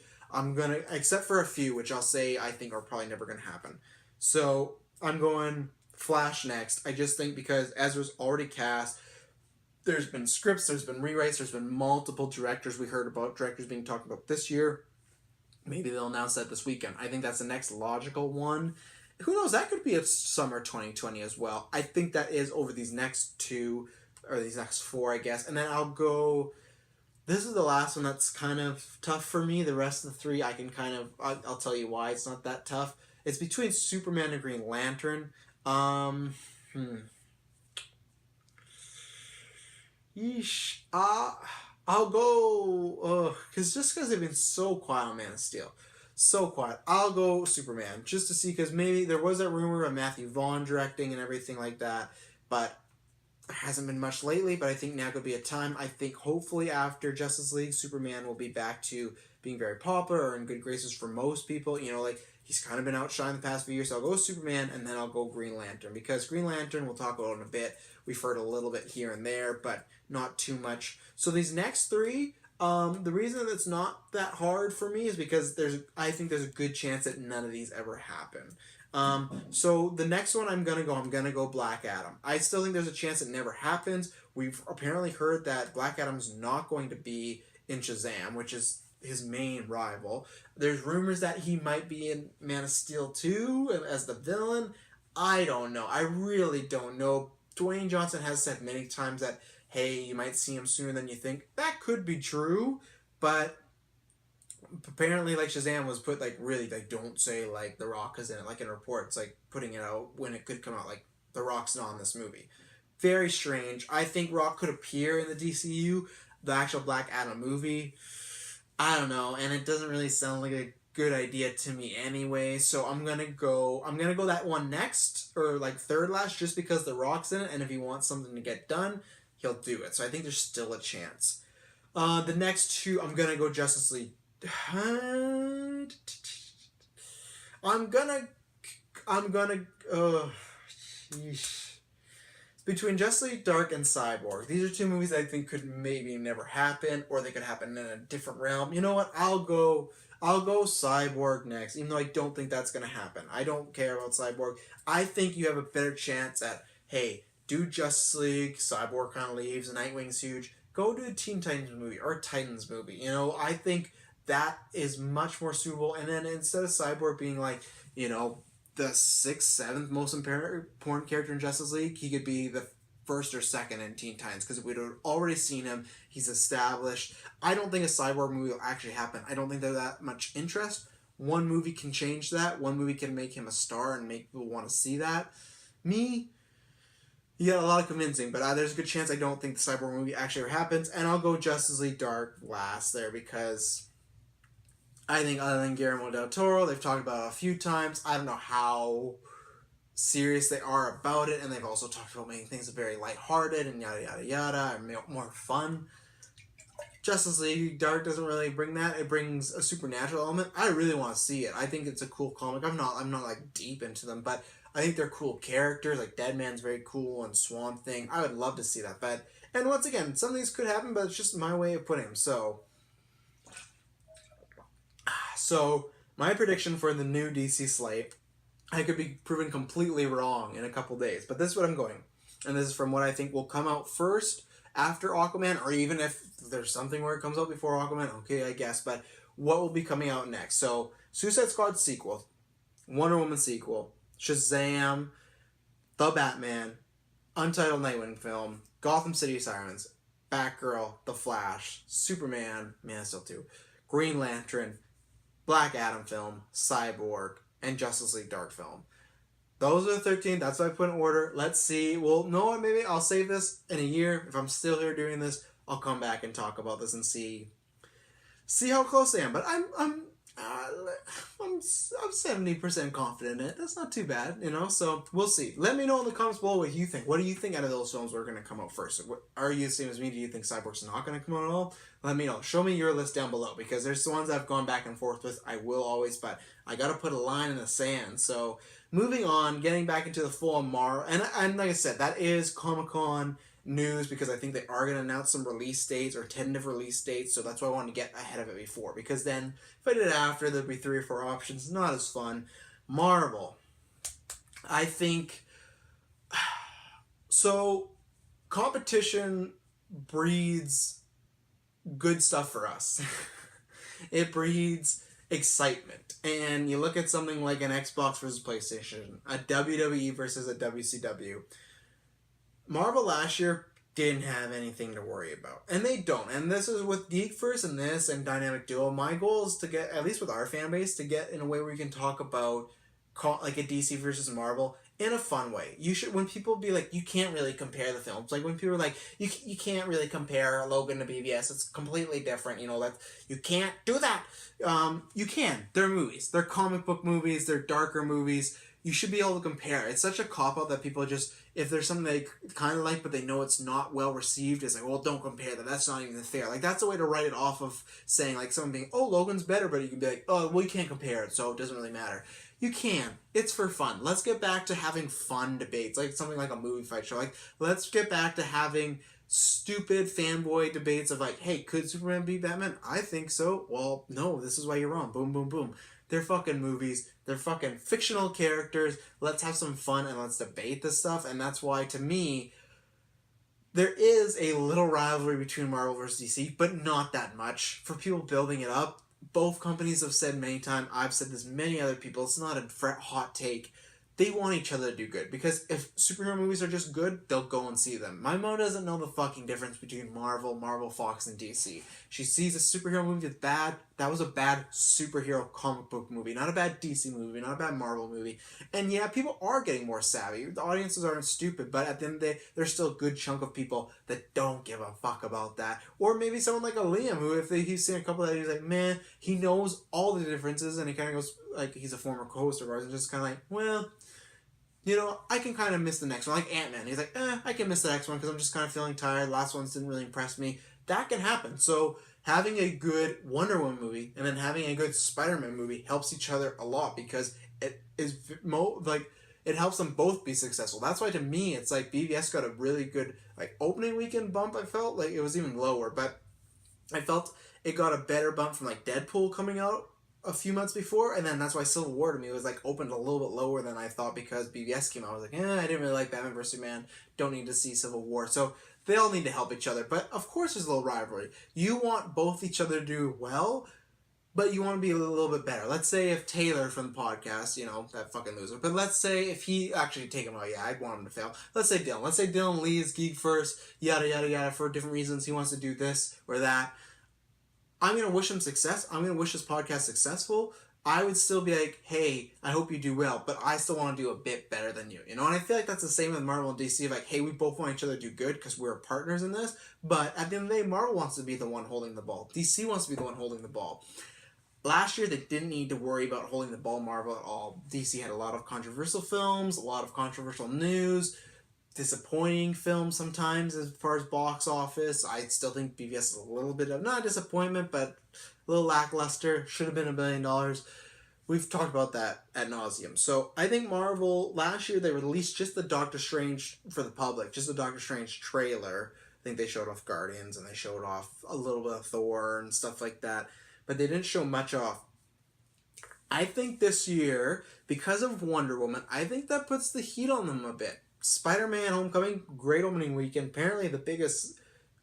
Except for a few, which I'll say I think are probably never going to happen. So I'm going Flash next. I just think because Ezra's already cast, there's been scripts, there's been rewrites, there's been multiple directors. We heard about directors being talked about this year. Maybe they'll announce that this weekend. I think that's the next logical one. Who knows? That could be a summer 2020 as well. I think that is over these next two, or these next four, I guess. And then I'll go. This is the last one that's kind of tough for me. The rest of the three, I can kind of. I'll tell you why it's not that tough. It's between Superman and Green Lantern. Hmm. Yeesh. I'll go. Because they've been so quiet on Man of Steel. So quiet. I'll go Superman just to see, because maybe there was that rumor of Matthew Vaughn directing and everything like that, but there hasn't been much lately. But I think now could be a time. I think hopefully after Justice League, Superman will be back to being very popular or in good graces for most people. You know, like he's kind of been outshined the past few years. So I'll go Superman and then I'll go Green Lantern, because Green Lantern we'll talk about in a bit. We've heard a little bit here and there, but not too much. So these next three. The reason that it's not that hard for me is because I think there's a good chance that none of these ever happen. So the next one I'm gonna go Black Adam. I still think there's a chance it never happens. We've apparently heard that Black Adam's not going to be in Shazam, which is his main rival. There's rumors that he might be in Man of Steel 2 as the villain. I don't know. I really don't know. Dwayne Johnson has said many times that, hey, you might see him sooner than you think. That could be true, but apparently, like, Shazam was put, like, really, like, don't say, like, The Rock is in it, like, in reports, like, putting it out when it could come out, like, The Rock's not in this movie. Very strange. I think Rock could appear in the DCEU, the actual Black Adam movie. I don't know, and it doesn't really sound like a good idea to me anyway, so I'm gonna go that one next, or, like, third last, just because The Rock's in it, and if he wants something to get done, he'll do it. So I think there's still a chance. The next two, I'm gonna go Justice League. I'm gonna. Between Justice League Dark and Cyborg, these are two movies I think could maybe never happen, or they could happen in a different realm. You know what? I'll go Cyborg next, even though I don't think that's gonna happen. I don't care about Cyborg. I think you have a better chance at, hey, do Justice League, Cyborg kind of leaves, Nightwing's huge. Go do a Teen Titans movie or a Titans movie. You know, I think that is much more suitable. And then instead of Cyborg being like, you know, the 6th, 7th most important character in Justice League, he could be the first or second in Teen Titans, because we'd already seen him. He's established. I don't think a Cyborg movie will actually happen. I don't think there's that much interest. One movie can change that. One movie can make him a star and make people want to see that. Me, you got a lot of convincing, but there's a good chance I don't think the Cyborg movie actually ever happens, and I'll go Justice League Dark last there, because I think other than Guillermo del Toro, they've talked about it a few times. I don't know how serious they are about it, and they've also talked about making things very lighthearted and yada yada yada, and more fun. Justice League Dark doesn't really bring that. It brings a supernatural element. I really want to see it. I think it's a cool comic. I'm not like deep into them, but I think they're cool characters. Like Deadman's very cool, and Swamp Thing. I would love to see that. And once again, some of these could happen, but it's just my way of putting them. So my prediction for the new DC slate, I could be proven completely wrong in a couple days, but this is what I'm going. And this is from what I think will come out first after Aquaman, or even if there's something where it comes out before Aquaman, okay, I guess, but what will be coming out next? So, Suicide Squad sequel, Wonder Woman sequel, Shazam, The Batman, Untitled Nightwing film, Gotham City Sirens, Batgirl, The Flash, Superman, Man of Steel 2, Green Lantern, Black Adam film, Cyborg, and Justice League Dark film. Those are the 13. That's what I put in order. Let's see. Well, know what? Maybe I'll save this in a year. If I'm still here doing this, I'll come back and talk about this and see how close I am. But I'm 70% confident in it. That's not too bad, you know. So we'll see. Let me know in the comments below what you think. What do you think out of those films are going to come out first? Are you the same as me? Do you think Cyborg's not going to come out at all? Let me know. Show me your list down below, because there's the ones I've gone back and forth with. I will always, but I got to put a line in the sand. So moving on, getting back into the full Marvel, and like I said, that is Comic-Con news, because I think they are going to announce some release dates or tentative release dates, so that's why I wanted to get ahead of it before, because then if I did it after, there'd be 3 or 4 options. Not as fun. Marvel, I think, so competition breeds good stuff for us. It breeds excitement. And you look at something like an Xbox versus PlayStation, a WWE versus a WCW. Marvel last year didn't have anything to worry about. And they don't. And this is with Geekverse and this and Dynamic Duo. My goal is to get, at least with our fan base, to get in a way where we can talk about like a DC versus Marvel in a fun way. You should, when people be like, you can't really compare the films. Like when people are like, you can't really compare Logan to BVS. It's completely different. You know, that you can't do that. You can. They're movies. They're comic book movies. They're darker movies. You should be able to compare. It's such a cop-out that people just, if there's something they kind of like, but they know it's not well received, it's like, well, don't compare that. That's not even fair. Like, that's a way to write it off of saying, like, someone being, oh, Logan's better, but you can be like, oh, well, you can't compare it, so it doesn't really matter. You can. It's for fun. Let's get back to having fun debates, like something like a movie fight show. Like, let's get back to having stupid fanboy debates of like, hey, could Superman beat Batman? I think so. Well, no, this is why you're wrong. Boom, boom, boom. They're fucking movies. They're fucking fictional characters. Let's have some fun and let's debate this stuff. And that's why, to me, there is a little rivalry between Marvel versus DC, but not that much. For people building it up, both companies have said many times, I've said this, many other people, it's not a hot take. They want each other to do good. Because if superhero movies are just good, they'll go and see them. My mom doesn't know the fucking difference between Marvel, Fox, and DC. She sees a superhero movie that's bad. That was a bad superhero comic book movie. Not a bad DC movie. Not a bad Marvel movie. And yeah, people are getting more savvy. The audiences aren't stupid. But at the end of the day, there's still a good chunk of people that don't give a fuck about that. Or maybe someone like a Liam, who if he's seen a couple of that, he's like, man, he knows all the differences. And he kind of goes, like, he's a former co-host of ours. And just kind of like, well, you know, I can kind of miss the next one. Like Ant-Man. He's like, I can miss the next one because I'm just kind of feeling tired. Last ones didn't really impress me. That can happen. So having a good Wonder Woman movie and then having a good Spider-Man movie helps each other a lot because it is it helps them both be successful. That's why to me it's like BVS got a really good like opening weekend bump. I felt like it was even lower, but I felt it got a better bump from like Deadpool coming out a few months before, and then that's why Civil War to me was like opened a little bit lower than I thought because BVS came out. I was like, I didn't really like Batman vs Superman. Don't need to see Civil War. So they all need to help each other. But of course, there's a little rivalry. You want both each other to do well, but you want to be a little bit better. Let's say if Taylor from the podcast, you know, that fucking loser. But let's say if he actually take him out, yeah, I'd want him to fail. Let's say Dylan. Let's say Dylan leaves Geekverse, yada yada yada, for different reasons. He wants to do this or that. I'm gonna wish him success. I'm gonna wish his podcast successful. I would still be like, hey, I hope you do well, but I still want to do a bit better than you. You know, and I feel like that's the same with Marvel and DC. Like, hey, we both want each other to do good because we're partners in this. But at the end of the day, Marvel wants to be the one holding the ball. DC wants to be the one holding the ball. Last year, they didn't need to worry about holding the ball, Marvel, at all. DC had a lot of controversial films, a lot of controversial news, disappointing films sometimes as far as box office. I still think BVS is a little bit of, not a disappointment, but a little lackluster. Should have been $1 billion. We've talked about that ad nauseum. So I think Marvel, last year they released just the Doctor Strange for the public, just the Doctor Strange trailer. I think they showed off Guardians and they showed off a little bit of Thor and stuff like that. But they didn't show much off. I think this year, because of Wonder Woman, I think that puts the heat on them a bit. Spider-Man Homecoming, great opening weekend. Apparently the biggest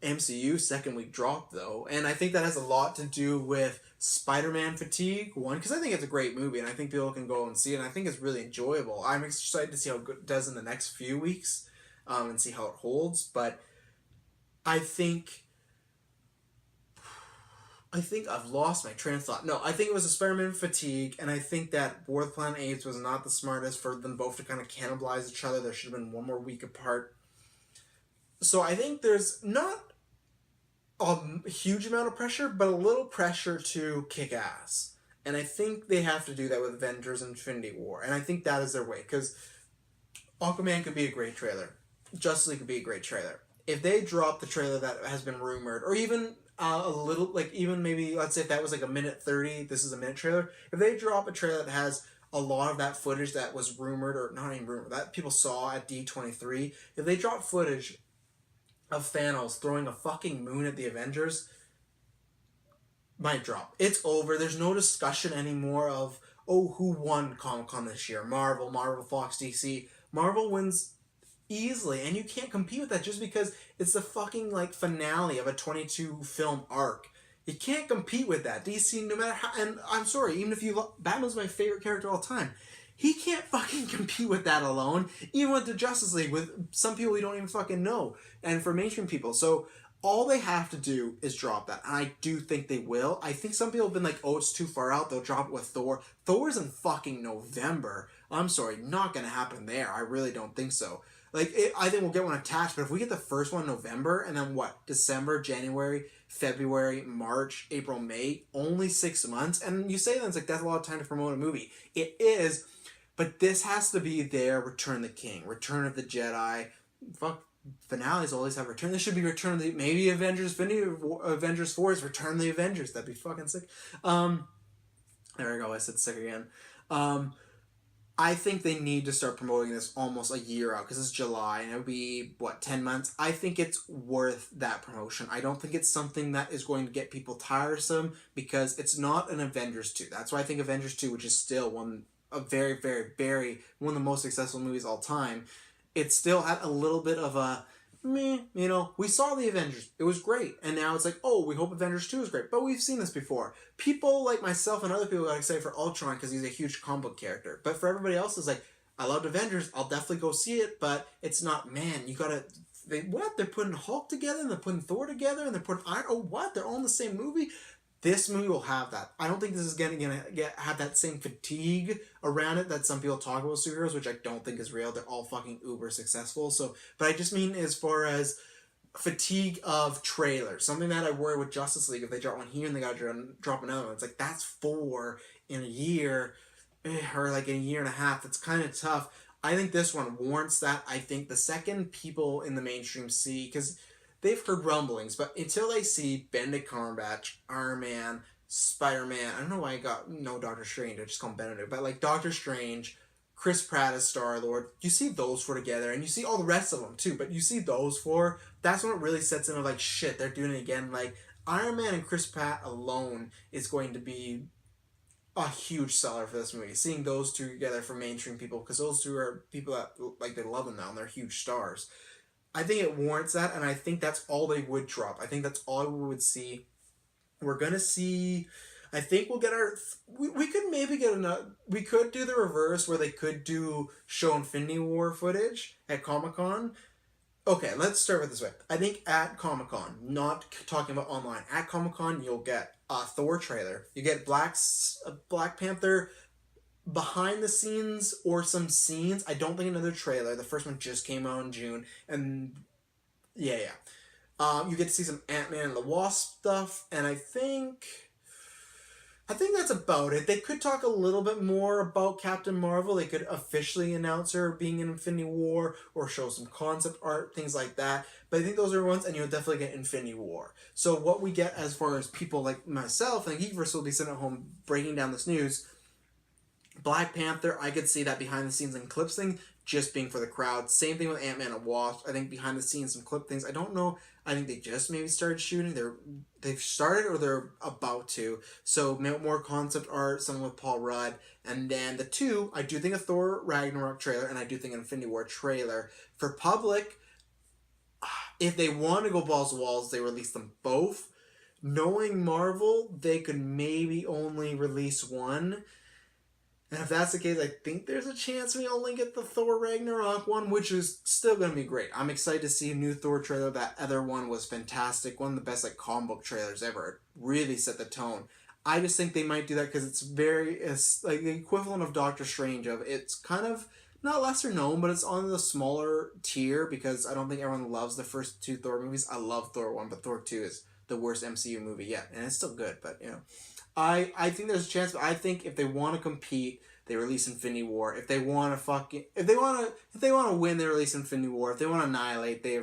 MCU second week drop, though. And I think that has a lot to do with Spider-Man fatigue, one, because I think it's a great movie, and I think people can go and see it, and I think it's really enjoyable. I'm excited to see how it does in the next few weeks, and see how it holds, but I think I've lost my train of thought. No, I think it was a Spider-Man fatigue, and I think that War of the Planet Apes was not the smartest for them both to kind of cannibalize each other. There should have been one more week apart. So I think there's not a huge amount of pressure, but a little pressure to kick ass. And I think they have to do that with Avengers Infinity War. And I think that is their way, because Aquaman could be a great trailer. Justice League could be a great trailer. If they drop the trailer that has been rumored, or even a little, like even maybe, let's say if that was like a minute 30, this is a minute trailer. If they drop a trailer that has a lot of that footage that was rumored, or not even rumored, that people saw at D23, if they drop footage of Thanos throwing a fucking moon at the Avengers, might drop. It's over. There's no discussion anymore of, oh, who won Comic-Con this year? Marvel, Fox, DC. Marvel wins easily, and you can't compete with that just because it's the fucking like finale of a 22 film arc. You can't compete with that. DC, no matter how, and I'm sorry, even if you Batman's my favorite character of all time. He can't fucking compete with that alone. Even with the Justice League, with some people we don't even fucking know, and for mainstream people. So all they have to do is drop that, and I do think they will. I think some people have been like, "Oh, it's too far out." They'll drop it with Thor. Thor's in fucking November. I'm sorry, not gonna happen there. I really don't think so. I think we'll get one attached, but if we get the first one in November, and then what? December, January, February, March, April, May, only 6 months, and you say that it's like that's a lot of time to promote a movie. It is, but this has to be their Return of the King, Return of the Jedi. Fuck, finales always have Return. This should be Return of the, maybe Avengers 4 is Return of the Avengers. That'd be fucking sick. There we go. I said sick again. I think they need to start promoting this almost a year out because it's July and it would be, 10 months? I think it's worth that promotion. I don't think it's something that is going to get people tiresome because it's not an Avengers 2. That's why I think Avengers 2, which is still one of very, very, very, one of the most successful movies of all time, it still had a little bit of a meh, we saw the Avengers. It was great. And now it's like, oh, we hope Avengers 2 is great. But we've seen this before. People like myself and other people got excited for Ultron because he's a huge comic book character. But for everybody else, it's like, I loved Avengers. I'll definitely go see it. But it's not, man, you gotta, they're putting Hulk together and they're putting Thor together and they're putting Iron, they're all in the same movie? This movie will have that. I don't think this is gonna have that same fatigue around it that some people talk about superheroes, which I don't think is real. They're all fucking uber successful. So, but I just mean as far as fatigue of trailers, something that I worry with Justice League. If they drop one here and they gotta drop another one, it's like that's 4 in a year, or like in a year and a half. It's kind of tough. I think this one warrants that. I think the second people in the mainstream see, because they've heard rumblings, but until they see Benedict Cumberbatch, Iron Man, Spider-Man, I don't know why I got no Doctor Strange, I just call him Benedict, but like Doctor Strange, Chris Pratt as Star-Lord, you see those 4 together, and you see all the rest of them too, but you see those 4, that's when it really sets in of like, shit, they're doing it again. Like, Iron Man and Chris Pratt alone is going to be a huge seller for this movie. Seeing those 2 together for mainstream people, because those 2 are people that, like, they love them now, and they're huge stars. I think it warrants that, and I think that's all they would drop. I think that's all we would see. We're gonna see. I think we'll get our. We could maybe get another. We could do the reverse where they could show Infinity War footage at Comic-Con. Okay, let's start with this way. I think at Comic-Con, not talking about online, at Comic-Con you'll get a Thor trailer. You get Black Panther behind the scenes or some scenes. I don't think another trailer. The first one just came out in June, and yeah. You get to see some Ant-Man and the Wasp stuff, and I think that's about it. They could talk a little bit more about Captain Marvel. They could officially announce her being in Infinity War or show some concept art, things like that. But I think those are ones, and you'll definitely get Infinity War. So what we get as far as people like myself and Geekverse will be sitting at home breaking down this news. Black Panther, I could see that behind the scenes and clips thing just being for the crowd. Same thing with Ant-Man and Wasp. I think behind the scenes some clip things. I don't know. I think they just maybe started shooting. They've started or they're about to. So more concept art, something with Paul Rudd. And then the 2, I do think a Thor Ragnarok trailer and I do think an Infinity War trailer. For public, if they want to go balls to walls, they release them both. Knowing Marvel, they could maybe only release one. And if that's the case, I think there's a chance we only get the Thor Ragnarok one, which is still going to be great. I'm excited to see a new Thor trailer. That other one was fantastic. One of the best comic book trailers ever. It really set the tone. I just think they might do that because it's like the equivalent of Doctor Strange. It's kind of not lesser known, but it's on the smaller tier because I don't think everyone loves the first 2 Thor movies. I love Thor 1, but Thor 2 is the worst MCU movie yet. And it's still good, but I think there's a chance, but I think if they want to compete, they release Infinity War. If they want to win, they release Infinity War. If they want to annihilate, they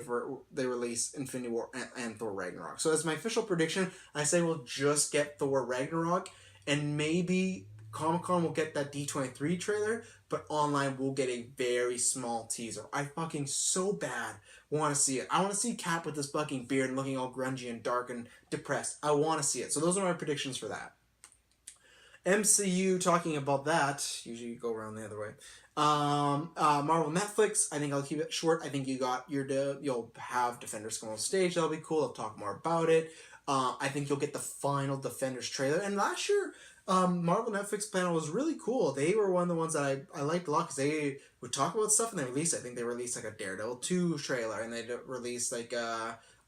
release Infinity War and Thor Ragnarok. So as my official prediction, I say we'll just get Thor Ragnarok, and maybe Comic-Con will get that D23 trailer, but online we'll get a very small teaser. I fucking so bad want to see it. I want to see Cap with this fucking beard and looking all grungy and dark and depressed. I want to see it. So those are my predictions for that. MCU, talking about that, usually you go around the other way. Marvel Netflix, I think I'll keep it short. I think you'll have Defenders come on stage. That'll be cool. I'll talk more about it. I think you'll get the final Defenders trailer. And last year, Marvel Netflix panel was really cool. They were one of the ones that I liked a lot because they would talk about stuff and they released. I think they released like a Daredevil 2 trailer, and they released like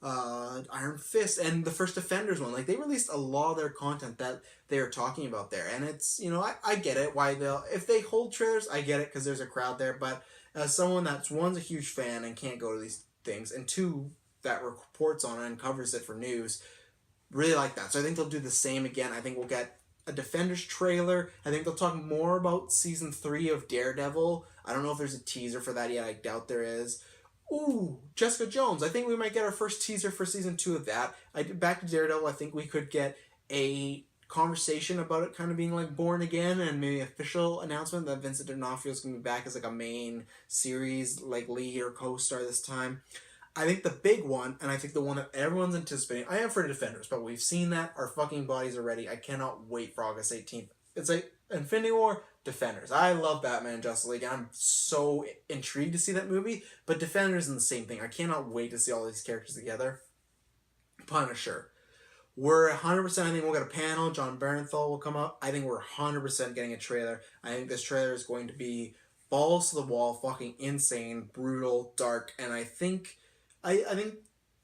Iron Fist and the first Defenders one. Like they released a lot of their content that they are talking about there, and it's, you know, I get it why they'll, if they hold trailers, I get it because there's a crowd there. But as someone that's, one's a huge fan and can't go to these things, and two, that reports on it and covers it for news, really like that. So I think they'll do the same again. I think we'll get a Defenders trailer. I think they'll talk more about season 3 of Daredevil. I don't know if there's a teaser for that yet. I doubt there is. Ooh, Jessica Jones. I think we might get our first teaser for season 2 of that. Back to Daredevil, I think we could get a conversation about it kind of being like born again, and maybe official announcement that Vincent D'Onofrio is going to be back as like a main series, like lead or co-star this time. I think the big one, and I think the one that everyone's anticipating, I am for Defenders, but we've seen that. Our fucking bodies are ready. I cannot wait for August 18th. It's like Infinity War, Defenders. I love Batman and Justice League. I'm so intrigued to see that movie, but Defenders is the same thing. I cannot wait to see all these characters together. Punisher. We're 100%, I think we'll get a panel. John Barenthal will come up. I think we're 100% getting a trailer. I think this trailer is going to be balls to the wall, fucking insane, brutal, dark, and I think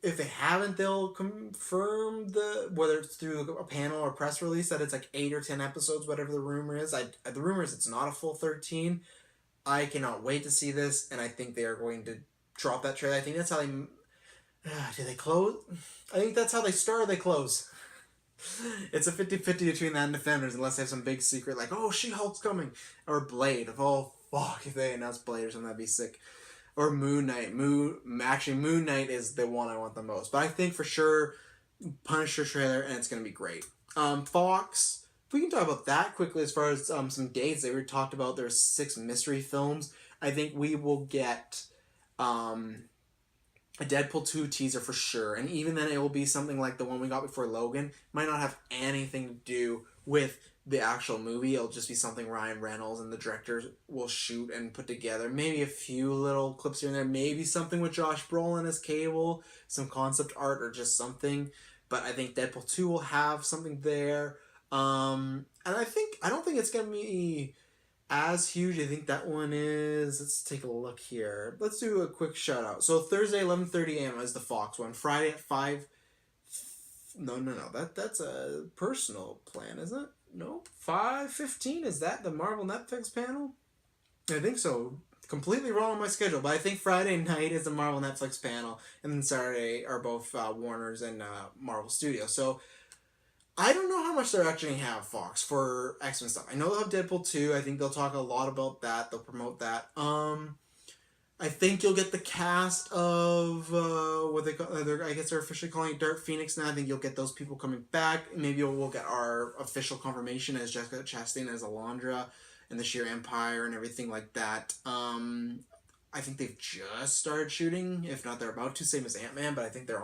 if they haven't, they'll confirm whether it's through a panel or press release, that it's like 8 or 10 episodes, whatever the rumor is. The rumor is it's not a full 13. I cannot wait to see this, and I think they are going to drop that trailer. I think that's how they... do they close? I think that's how they start or they close. It's a 50-50 between that and Defenders, unless they have some big secret like, oh, She-Hulk's coming. Or Blade. Oh, fuck, if they announce Blade or something, that'd be sick. Or Moon Knight. Moon Knight is the one I want the most. But I think for sure Punisher trailer, and it's going to be great. Fox, if we can talk about that quickly as far as some dates. They were talked about there's 6 mystery films. I think we will get a Deadpool 2 teaser for sure. And even then it will be something like the one we got before Logan. Might not have anything to do with the actual movie. It'll just be something Ryan Reynolds and the directors will shoot and put together. Maybe a few little clips here and there. Maybe something with Josh Brolin as Cable. Some concept art or just something. But I think Deadpool 2 will have something there. And I don't think it's going to be as huge. I think that one is... Let's take a look here. Let's do a quick shout out. So Thursday, 11:30 a.m. is the Fox one. Friday at 5... No. That's a personal plan, isn't it? No, 5:15, is that the Marvel Netflix panel? I think so. Completely wrong on my schedule, but I think Friday night is the Marvel Netflix panel, and then Saturday are both Warner's and Marvel Studios. So I don't know how much they're actually going to have, Fox, for X-Men stuff. I know they'll have Deadpool 2. I think they'll talk a lot about that. They'll promote that. I think you'll get the cast of what they call. I guess they're officially calling it Dark Phoenix now. I think you'll get those people coming back. Maybe we'll get our official confirmation as Jessica Chastain as Alondra and the Sheer Empire and everything like that. I think they've just started shooting. If not, they're about to. Same as Ant-Man, but I think they're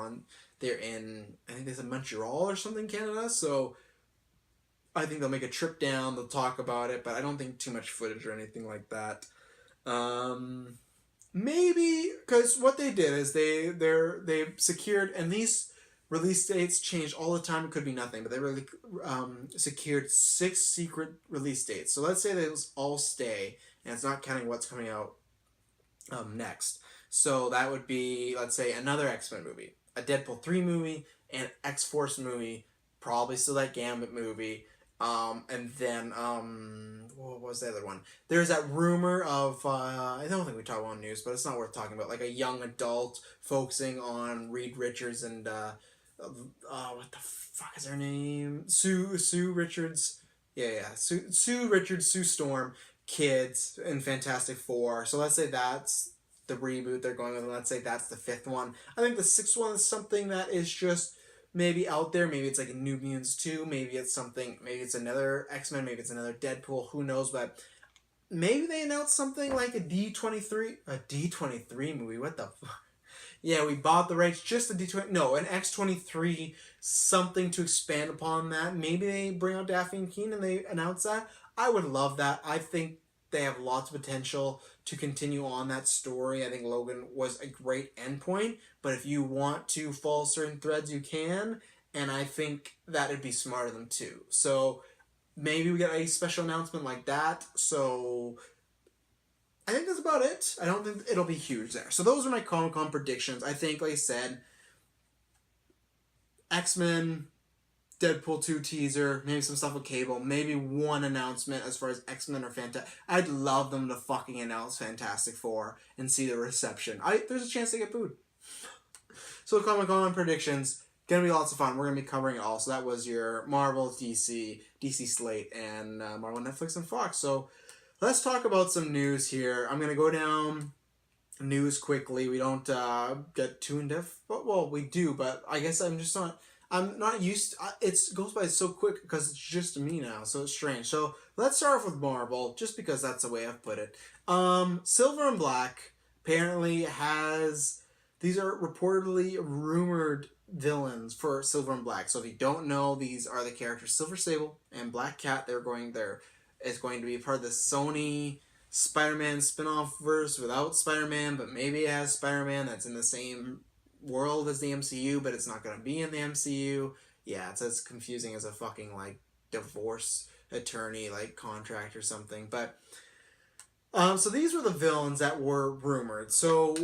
in. I think they said Montreal or something, Canada. So I think they'll make a trip down. They'll talk about it, but I don't think too much footage or anything like that. Maybe, because what they did is they secured, and these release dates change all the time. It could be nothing, but they really secured 6 secret release dates. So let's say those all stay, and it's not counting what's coming out next. So that would be, let's say, another X-Men movie, a Deadpool 3 movie, an X-Force movie, probably still that Gambit movie. And then, what was the other one? There's that rumor of, I don't think we talk about news, but it's not worth talking about, like a young adult focusing on Reed Richards and, what the fuck is her name? Sue Richards. Yeah. Sue Richards, Sue Storm, kids in Fantastic Four. So let's say that's the reboot they're going with, and let's say that's the 5th one. I think the 6th one is something that is just maybe out there. Maybe it's like a New Mutants 2. Maybe it's something. Maybe it's another X-Men. Maybe it's another Deadpool. Who knows? But maybe they announce something like a D23 movie. What the fuck? Yeah, we bought the rights. Just a D20. No, an X-23. Something to expand upon that. Maybe they bring out Daphne and Keane and they announce that. I would love that. I think they have lots of potential to continue on that story. I think Logan was a great endpoint, but if you want to follow certain threads, you can. and I think that it'd be smart of them too. So maybe we get a special announcement like that. So I think that's about it. I don't think it'll be huge there. So those are my Comic-Con predictions. I think, like I said, X-Men, Deadpool 2 teaser, maybe some stuff with Cable, maybe one announcement as far as X-Men or Fantastic. I'd love them to fucking announce Fantastic Four and see the reception. There's a chance they get booed. So Comic-Con predictions, gonna be lots of fun. We're gonna be covering it all. So that was your Marvel, DC Slate, and Marvel, Netflix, and Fox. So let's talk about some news here. I'm gonna go down news quickly. We don't get too in depth, but well, we do. But I guess I'm not used to, it goes by so quick because it's just me now, so it's strange. So let's start off with Marvel, just because that's the way I've put it. Silver and Black apparently these are reportedly rumored villains for Silver and Black. So if you don't know, these are the characters Silver Sable and Black Cat. It's going to be part of the Sony Spider-Man spin-off verse without Spider-Man, but maybe it has Spider-Man that's in the same world as the MCU, but it's not going to be in the MCU. Yeah, it's as confusing as a fucking, like, divorce attorney, like, contract or something. But, so these were the villains that were rumored. So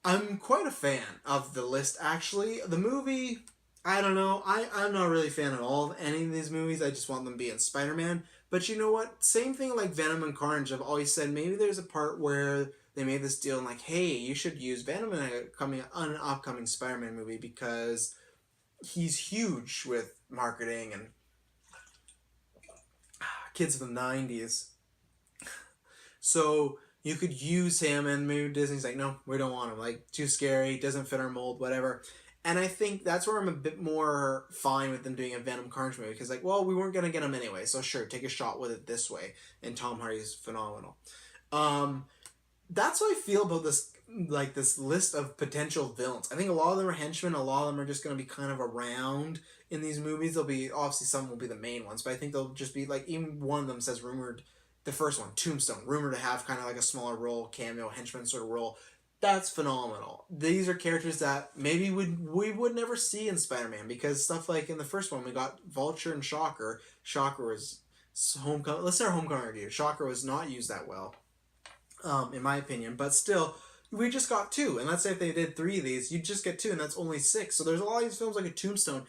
I'm quite a fan of the list, actually. The movie, I don't know. I'm not really a fan at all of any of these movies. I just want them to be in Spider-Man. But you know what? Same thing like Venom and Carnage. I've always said maybe there's a part where they made this deal and like, hey, you should use Venom in an upcoming Spider-Man movie because he's huge with marketing and kids of the 90s. So you could use him, and maybe Disney's like, no, we don't want him. Like, too scary, doesn't fit our mold, whatever. And I think that's where I'm a bit more fine with them doing a Venom Carnage movie. Because, like, well, we weren't going to get him anyway. So, sure, take a shot with it this way. And Tom Hardy's phenomenal. That's how I feel about this, like, this list of potential villains. I think a lot of them are henchmen. A lot of them are just going to be kind of around in these movies. Obviously, some will be the main ones. But I think they'll just be, like, even one of them says rumored. The first one, Tombstone, rumored to have kind of like a smaller role, cameo, henchman sort of role. That's phenomenal. These are characters that maybe we would never see in Spider-Man, because stuff like in the first one we got Vulture and Shocker. Shocker was Homecoming. Let's say our Homecoming review. Shocker was not used that well, in my opinion. But still, we just got 2. And let's say if they did 3 of these, you'd just get 2, and that's only 6. So there's a lot of these films like a Tombstone.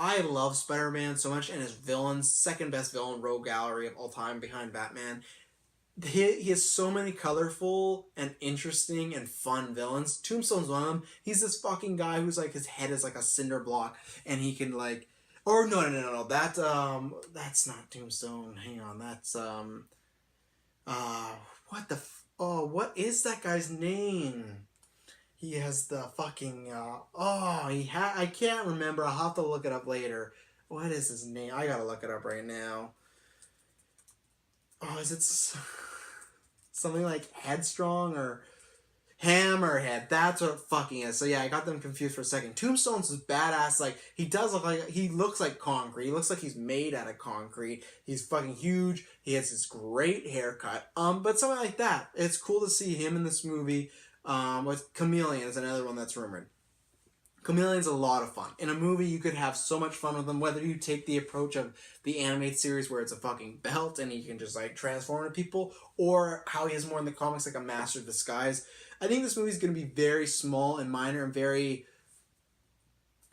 I love Spider-Man so much, and his villains, second best villain rogue gallery of all time behind Batman. He has so many colorful and interesting and fun villains. Tombstone's one of them. He's this fucking guy who's like, his head is like a cinder block, and he can like, or no. That's not Tombstone. Hang on, that's what is that guy's name? He has the fucking, I can't remember. I'll have to look it up later. What is his name? I gotta look it up right now. Oh, is it something like Headstrong or Hammerhead? That's what it fucking is. So yeah, I got them confused for a second. Tombstone's this badass, like, he looks like concrete. He looks like he's made out of concrete. He's fucking huge. He has this great haircut. But something like that. It's cool to see him in this movie. With Chameleon is another one that's rumored. Chameleon's a lot of fun. In a movie, you could have so much fun with him, whether you take the approach of the animated series where it's a fucking belt and he can just, like, transform into people, or how he is more in the comics, like a master of disguise. I think this movie's going to be very small and minor and very,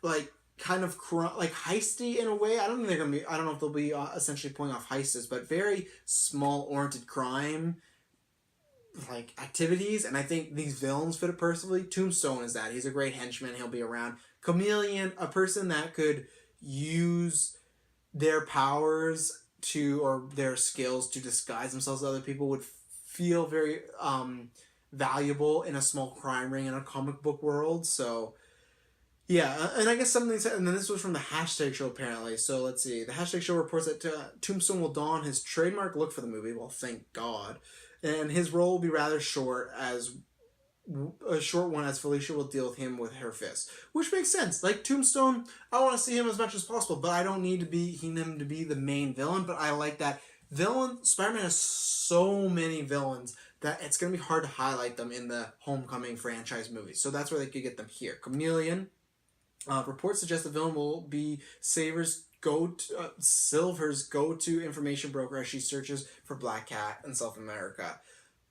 like, kind of, like, heisty in a way. I don't know if they'll be essentially pulling off heists, but very small-oriented crime like activities, and I think these villains fit it perfectly. Tombstone is that. He's a great henchman. He'll be around. Chameleon, a person that could use their powers or their skills to disguise themselves as other people, would feel very valuable in a small crime ring in a comic book world. So yeah, and I guess something said, and then this was from the Hashtag Show apparently. So let's see. The Hashtag Show reports that Tombstone will don his trademark look for the movie. Well, thank God. And his role will be rather short, as a short one, as Felicia will deal with him with her fist, which makes sense. Like Tombstone, I want to see him as much as possible, but I don't need him to be the main villain. But I like that villain. Spider-Man has so many villains that it's gonna be hard to highlight them in the Homecoming franchise movies. So that's where they could get them here. Chameleon, Reports suggest the villain will be Silver's go-to information broker as she searches for Black Cat in South America.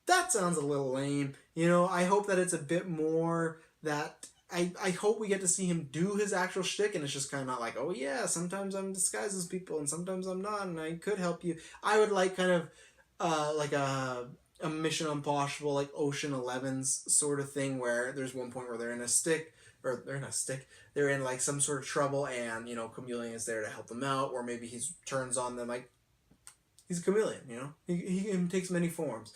That sounds a little lame. I hope that it's a bit more that I hope we get to see him do his actual shtick, and it's just kind of not like, oh yeah, sometimes I'm disguised as people and sometimes I'm not, and I could help you. I would like kind of like a Mission Impossible, like Ocean 11's sort of thing, where there's one point where they're in a stick, or they're in a stick, they're in like some sort of trouble, and Chameleon is there to help them out, or maybe he turns on them like he's a chameleon. He takes many forms.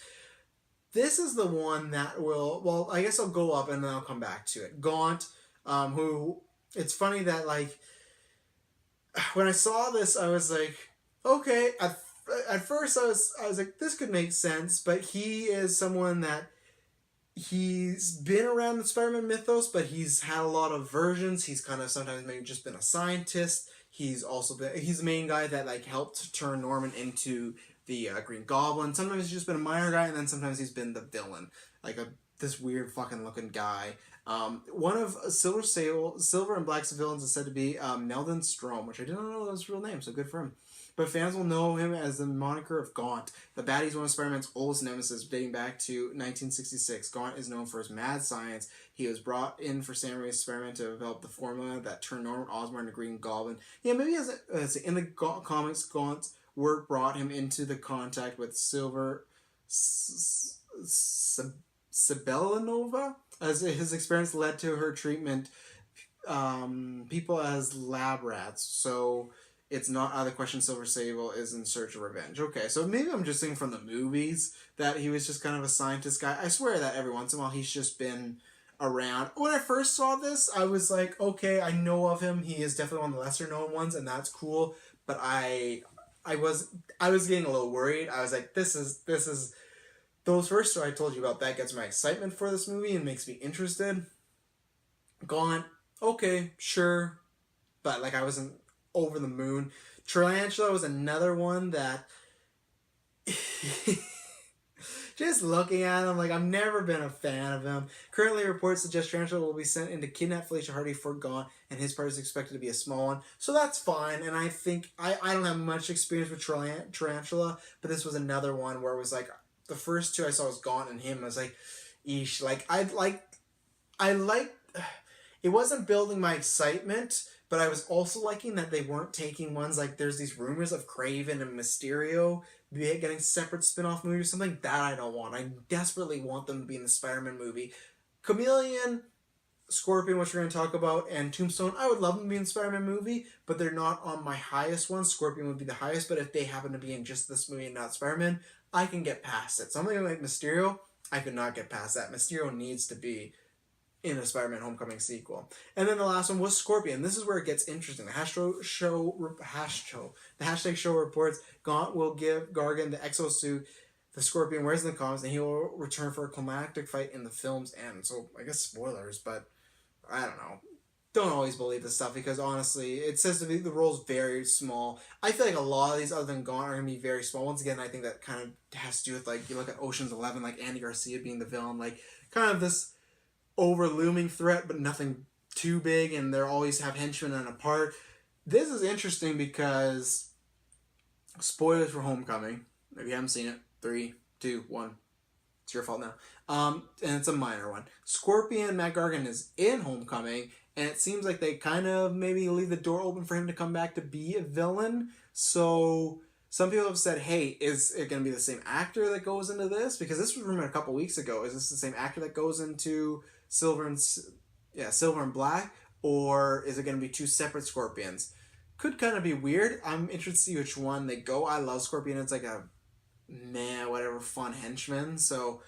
This is the one that will, well, I guess I'll go up and then I'll come back to it. Gaunt, who, it's funny that, like, when I saw this, I was like, okay, at first I was like, this could make sense, but he is someone that, he's been around the Spider-Man mythos, but he's had a lot of versions. He's kind of sometimes maybe just been a scientist. He's the main guy that, like, helped turn Norman into the Green Goblin. Sometimes he's just been a minor guy, and then sometimes he's been the villain, like this weird fucking looking guy. One of Silver and Black's villains is said to be Meldon Strom, which I didn't know that was his real name, so good for him. But fans will know him as the moniker of Gaunt. The baddie is one of Spider-Man's oldest nemesis, dating back to 1966. Gaunt is known for his mad science. He was brought in for Sam Raimi's Spider-Man to develop the formula that turned Norman Osborn into Green Goblin. Yeah, maybe in the comics, Gaunt's work brought him into the contact with Silver Sibelanova, as his experience led to her treatment people as lab rats. So it's not out of the question Silver Sable is in search of revenge. Okay, so maybe I'm just thinking from the movies that he was just kind of a scientist guy. I swear that every once in a while he's just been around. When I first saw this, I was like, okay, I know of him. He is definitely one of the lesser known ones, and that's cool. But I was getting a little worried. I was like, this is those first two I told you about, that gets my excitement for this movie and makes me interested. Gaunt, okay, sure, but like I wasn't over the moon. Tarantula was another one that just looking at him, like, I've never been a fan of him. Currently, reports suggest Tarantula will be sent in to kidnap Felicia Hardy for Gaunt, and his part is expected to be a small one. So that's fine, and I think, I don't have much experience with Tarantula, but this was another one where it was like, the first two I saw was Gaunt and him. I was like, eesh, like, it wasn't building my excitement, but I was also liking that they weren't taking ones like, there's these rumors of Kraven and Mysterio getting separate spin-off movies or something. That I don't want. I desperately want them to be in the Spider-Man movie. Chameleon, Scorpion, which we're going to talk about, and Tombstone, I would love them to be in the Spider-Man movie, but they're not on my highest one. Scorpion would be the highest, but if they happen to be in just this movie and not Spider-Man, I can get past it. Something like Mysterio, I could not get past that. Mysterio needs to be in a Spider-Man Homecoming sequel. And then the last one was Scorpion. This is where it gets interesting. The hashtag show reports Gaunt will give Gargan the exosuit the Scorpion wears in the comics, and he will return for a climactic fight in the film's end. So, I guess spoilers, but I don't know. Don't always believe this stuff, because honestly, it says to be the role's very small. I feel like a lot of these other than Gaunt are going to be very small. Once again, I think that kind of has to do with, like, you look at Ocean's 11, like Andy Garcia being the villain, like, kind of this over-looming threat, but nothing too big, and they always have henchmen and a part. This is interesting because, spoilers for Homecoming, if you haven't seen it, 3, 2, 1, it's your fault now. And it's a minor one. Scorpion, Matt Gargan, is in Homecoming, and it seems like they kind of maybe leave the door open for him to come back to be a villain. So some people have said, hey, is it going to be the same actor that goes into this? Because this was rumored a couple weeks ago. Is this the same actor that goes into Silver and Black? Or is it going to be two separate Scorpions? Could kind of be weird. I'm interested to see which one they go. I love Scorpion. It's like a fun henchman. So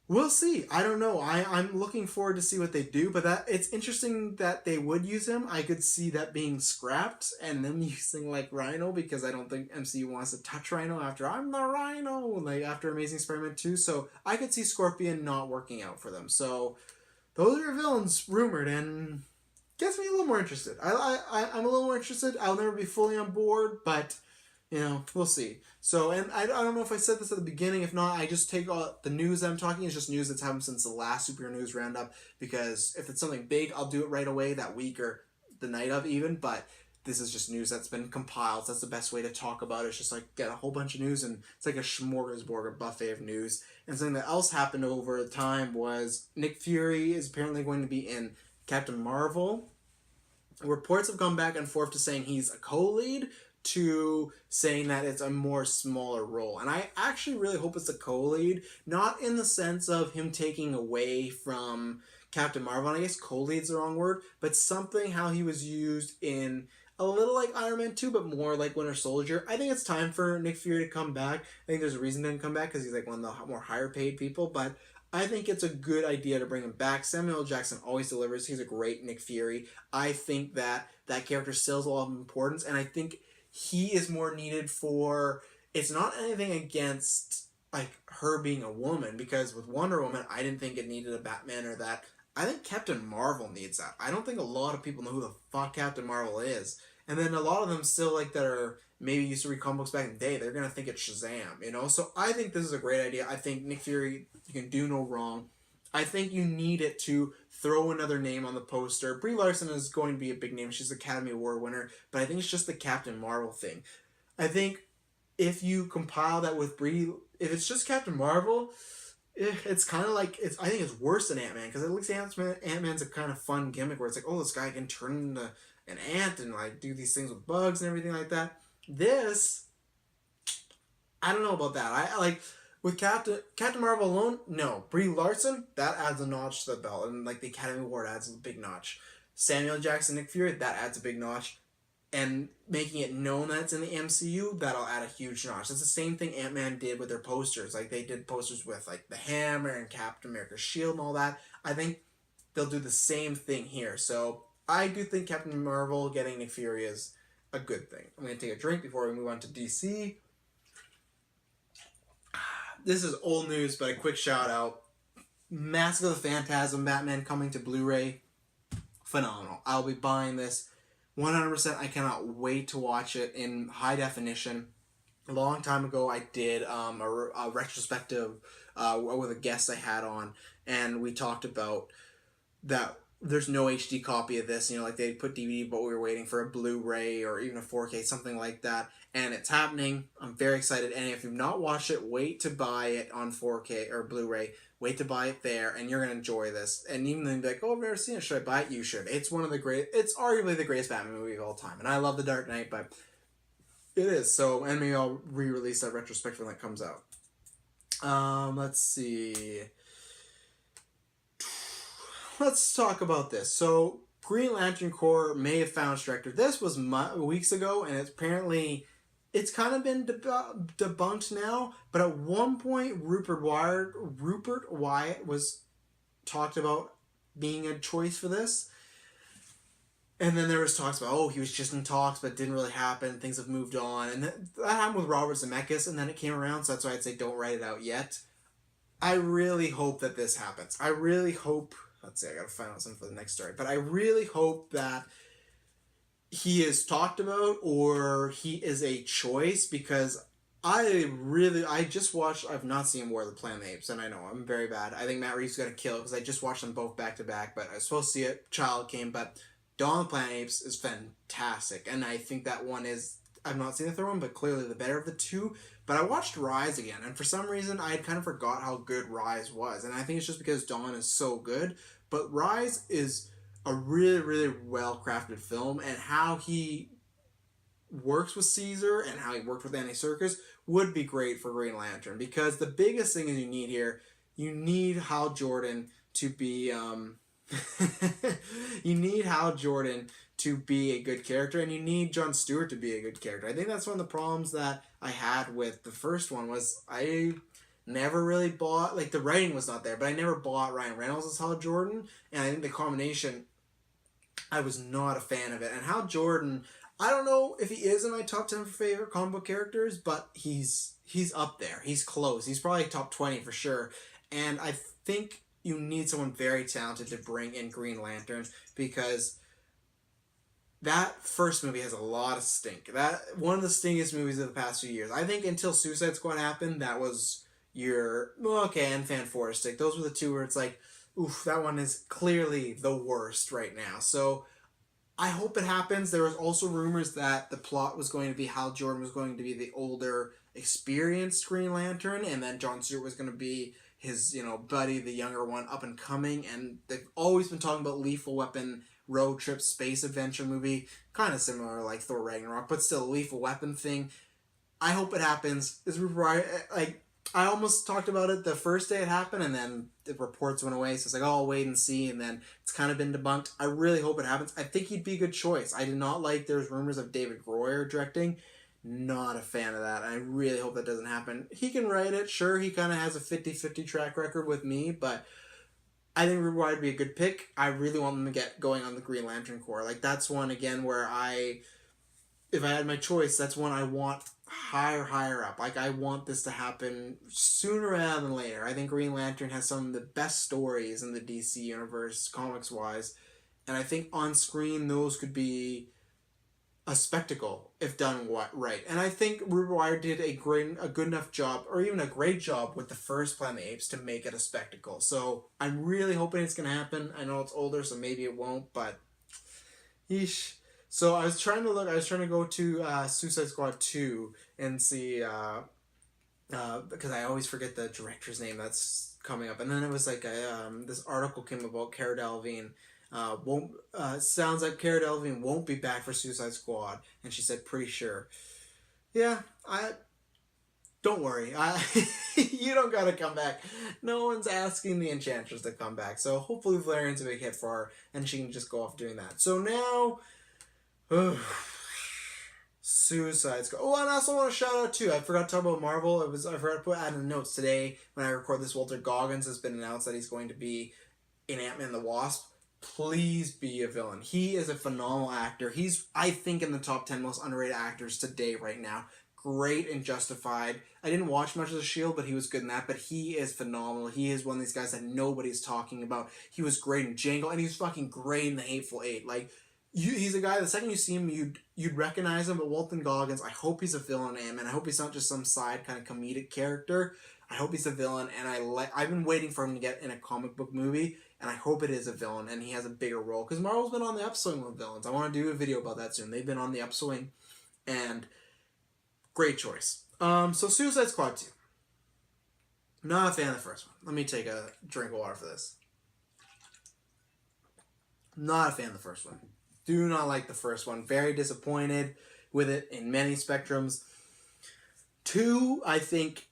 we'll see. I don't know. I'm looking forward to see what they do, but it's interesting that they would use him. I could see that being scrapped and them using like Rhino, because I don't think MCU wants to touch Rhino after I'm the Rhino, like after Amazing Spider-Man 2. So I could see Scorpion not working out for them. So those are your villains rumored, and gets me a little more interested. I'm a little more interested. I'll never be fully on board, but We'll see. So, and I don't know if I said this at the beginning. If not, I just take all the news that I'm talking is just news that's happened since the last superhero news roundup. Because if it's something big, I'll do it right away that week or the night of even. But this is just news that's been compiled. So that's the best way to talk about it. It's just like get a whole bunch of news, and it's like a smorgasbord, a buffet of news. And something that else happened over time was Nick Fury is apparently going to be in Captain Marvel. Reports have gone back and forth to saying he's a co-lead, to saying that it's a more smaller role. And I actually really hope it's a co-lead, not in the sense of him taking away from Captain Marvel, and I guess co-lead's the wrong word, but something how he was used in a little like Iron Man 2, but more like Winter Soldier. I think it's time for Nick Fury to come back. I think there's a reason he didn't come back, because he's like one of the more higher paid people, but I think it's a good idea to bring him back. Samuel L. Jackson always delivers. He's a great Nick Fury. I think that character still has a lot of importance, and I think he is more needed for, it's not anything against like her being a woman, because with Wonder Woman I didn't think it needed a Batman or that. I think Captain Marvel needs that. I don't think a lot of people know who the fuck Captain Marvel is, and then a lot of them still like that are maybe used to read comic books back in the day, they're gonna think it's Shazam. So I think this is a great idea. I think Nick Fury, you can do no wrong. I think you need it to throw another name on the poster. Brie Larson is going to be a big name. She's an Academy Award winner. But I think it's just the Captain Marvel thing. I think if you compile that with Brie, if it's just Captain Marvel, it's kind of like, I think it's worse than Ant-Man. Because at least Ant-Man's a kind of fun gimmick where it's like, oh, this guy can turn into an ant and like do these things with bugs and everything like that. This, I don't know about that. I like... With Captain Marvel alone, no. Brie Larson, that adds a notch to the belt. And like the Academy Award adds a big notch. Samuel Jackson, Nick Fury, that adds a big notch. And making it known that it's in the MCU, that'll add a huge notch. It's the same thing Ant-Man did with their posters. Like they did posters with like the hammer and Captain America's shield and all that. I think they'll do the same thing here. So I do think Captain Marvel getting Nick Fury is a good thing. I'm going to take a drink before we move on to DC. This is old news, but a quick shout out. Mask of the Phantasm Batman coming to Blu-ray. Phenomenal. I'll be buying this 100%. I cannot wait to watch it in high definition. A long time ago, I did a retrospective with a guest I had on, and we talked about that there's no HD copy of this. Like they put DVD, but we were waiting for a Blu-ray or even a 4K, something like that. And it's happening. I'm very excited. And if you've not watched it, wait to buy it on 4K or Blu-ray. Wait to buy it there, and you're going to enjoy this. And even then, be like, oh, I've never seen it. Should I buy it? You should. It's it's arguably the greatest Batman movie of all time. And I love The Dark Knight, but it is. So, and maybe I'll re-release that retrospective when that comes out. Let's see. Let's talk about this. So, Green Lantern Corps may have found its director. This was weeks ago, and it's kind of been debunked now, but at one point Rupert Wyatt was talked about being a choice for this. And then there was talks about, oh, he was just in talks, but it didn't really happen. Things have moved on. And that happened with Robert Zemeckis, and then it came around, so that's why I'd say don't write it out yet. I really hope that this happens. I really hope... Let's see, I gotta find out something for the next story. But I really hope that he is talked about or he is a choice, because I just watched, I've not seen War of the Planet of the Apes, and I know I'm very bad. I think Matt Reeves got to kill because I just watched them both back to back, but I was supposed to see it. Child came, but Dawn of the Planet of the Apes is fantastic, and I think that one is, I've not seen the third one, but clearly the better of the two. But I watched Rise again, and for some reason I had kind of forgot how good Rise was, and I think it's just because Dawn is so good. But Rise is a really, really well-crafted film, and how he works with Caesar and how he worked with Andy Serkis would be great for Green Lantern, because the biggest thing is you need Hal Jordan to be you need Hal Jordan to be a good character, and you need Jon Stewart to be a good character. I think that's one of the problems that I had with the first one, was I never really bought, like, the writing was not there, but I never bought Ryan Reynolds as Hal Jordan, and I think the combination, I was not a fan of it. And Hal Jordan, I don't know if he is in my top 10 favorite comic book characters, but he's up there. He's close. He's probably top 20 for sure. And I think you need someone very talented to bring in Green Lantern, because that first movie has a lot of stink. That one of the stinkiest movies of the past few years. I think until Suicide Squad happened, that was your okay, and Fan Forestic. Those were the two where it's like, oof, that one is clearly the worst right now. So I hope it happens. There was also rumors that the plot was going to be Hal Jordan was going to be the older, experienced Green Lantern, and then John Stewart was going to be his, buddy, the younger one, up and coming. And they've always been talking about Lethal Weapon road trip space adventure movie, kind of similar like Thor Ragnarok, but still a Lethal Weapon thing. I hope it happens. Like I almost talked about it the first day it happened, and then the reports went away. So it's like, oh, I'll wait and see, and then it's kind of been debunked. I really hope it happens. I think he'd be a good choice. I did not like there's rumors of David Royer directing. Not a fan of that. I really hope that doesn't happen. He can write it. Sure, he kind of has a 50-50 track record with me, but I think Ruby Wide would be a good pick. I really want them to get going on the Green Lantern Corps. Like, that's one, again, where if I had my choice, that's one I want higher up. Like, I want this to happen sooner rather than later. I think Green Lantern has some of the best stories in the DC universe, comics-wise, and I think on screen those could be a spectacle if done right. And I think Ruby Wire did a good enough job, or even a great job, with the first Planet of the Apes to make it a spectacle. So I'm really hoping it's going to happen. I know it's older, so maybe it won't, but yeesh. So I was trying to go to Suicide Squad 2 and see, because I always forget the director's name that's coming up. And then it was like this article came about Cara Delevingne. Sounds like Cara Delevingne won't be back for Suicide Squad, and she said, pretty sure. Yeah, don't worry. You don't gotta come back. No one's asking the Enchantress to come back, so hopefully Valerian's a big hit for her, and she can just go off doing that. So now, Suicide Squad. Oh, and I also want to shout out too. I forgot to talk about Marvel. I forgot to add in the notes today when I record this. Walton Goggins has been announced that he's going to be in Ant-Man and the Wasp. Please be a villain. He is a phenomenal actor. He's, I think, in the top 10 most underrated actors today right now. Great in Justified. I didn't watch much of The Shield, but he was good in that. But he is phenomenal. He is one of these guys that nobody's talking about. He was great in Django, and he was fucking great in The Hateful Eight. Like, he's a guy, the second you see him, you'd recognize him. But Walton Goggins, I hope he's a villain in Ant-Man. I hope he's not just some side kind of comedic character. I hope he's a villain, and I've been waiting for him to get in a comic book movie, and I hope it is a villain, and he has a bigger role, because Marvel's been on the upswing with villains. I want to do a video about that soon. They've been on the upswing, and great choice. So Suicide Squad 2. Not a fan of the first one. Let me take a drink of water for this. Not a fan of the first one. Do not like the first one. Very disappointed with it in many spectrums. 2, I think,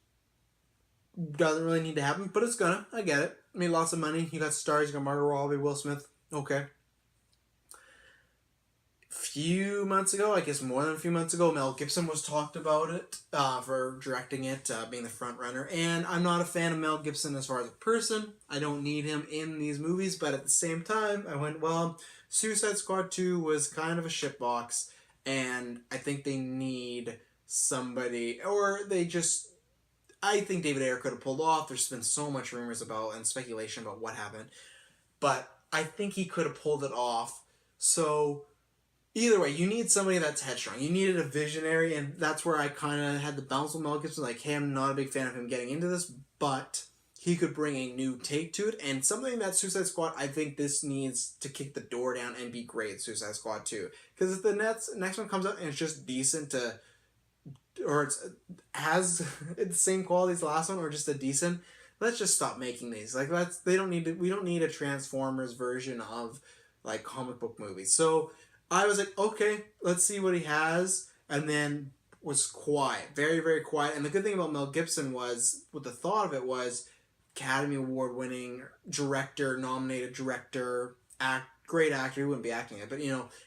doesn't really need to happen, but it's gonna. I get it. Made lots of money. You got stars. You got Margot Robbie, Will Smith. Okay. Few months ago, I guess more than a few months ago, Mel Gibson was talked about it for directing it, being the front runner. And I'm not a fan of Mel Gibson as far as a person. I don't need him in these movies, but at the same time, I went, well, Suicide Squad 2 was kind of a shitbox, and I think they need somebody, or they just, I think David Ayer could have pulled off. There's been so much rumors about and speculation about what happened, but I think he could have pulled it off. So either way, you need somebody that's headstrong. You needed a visionary, and that's where I kind of had the bounce with Mel Gibson. Like, hey, I'm not a big fan of him getting into this, but he could bring a new take to it, and something that Suicide Squad, I think this needs to kick the door down and be great, Suicide Squad 2. Because if the next one comes out and it's just decent to, or it has the same quality as the last one, or just a decent, let's just stop making these. Like, we don't need a Transformers version of, like, comic book movies. So I was like, okay, let's see what he has, and then was quiet, very, very quiet. And the good thing about Mel Gibson was, what the thought of it was, Academy Award winning director, nominated director, great actor. He wouldn't be acting it, but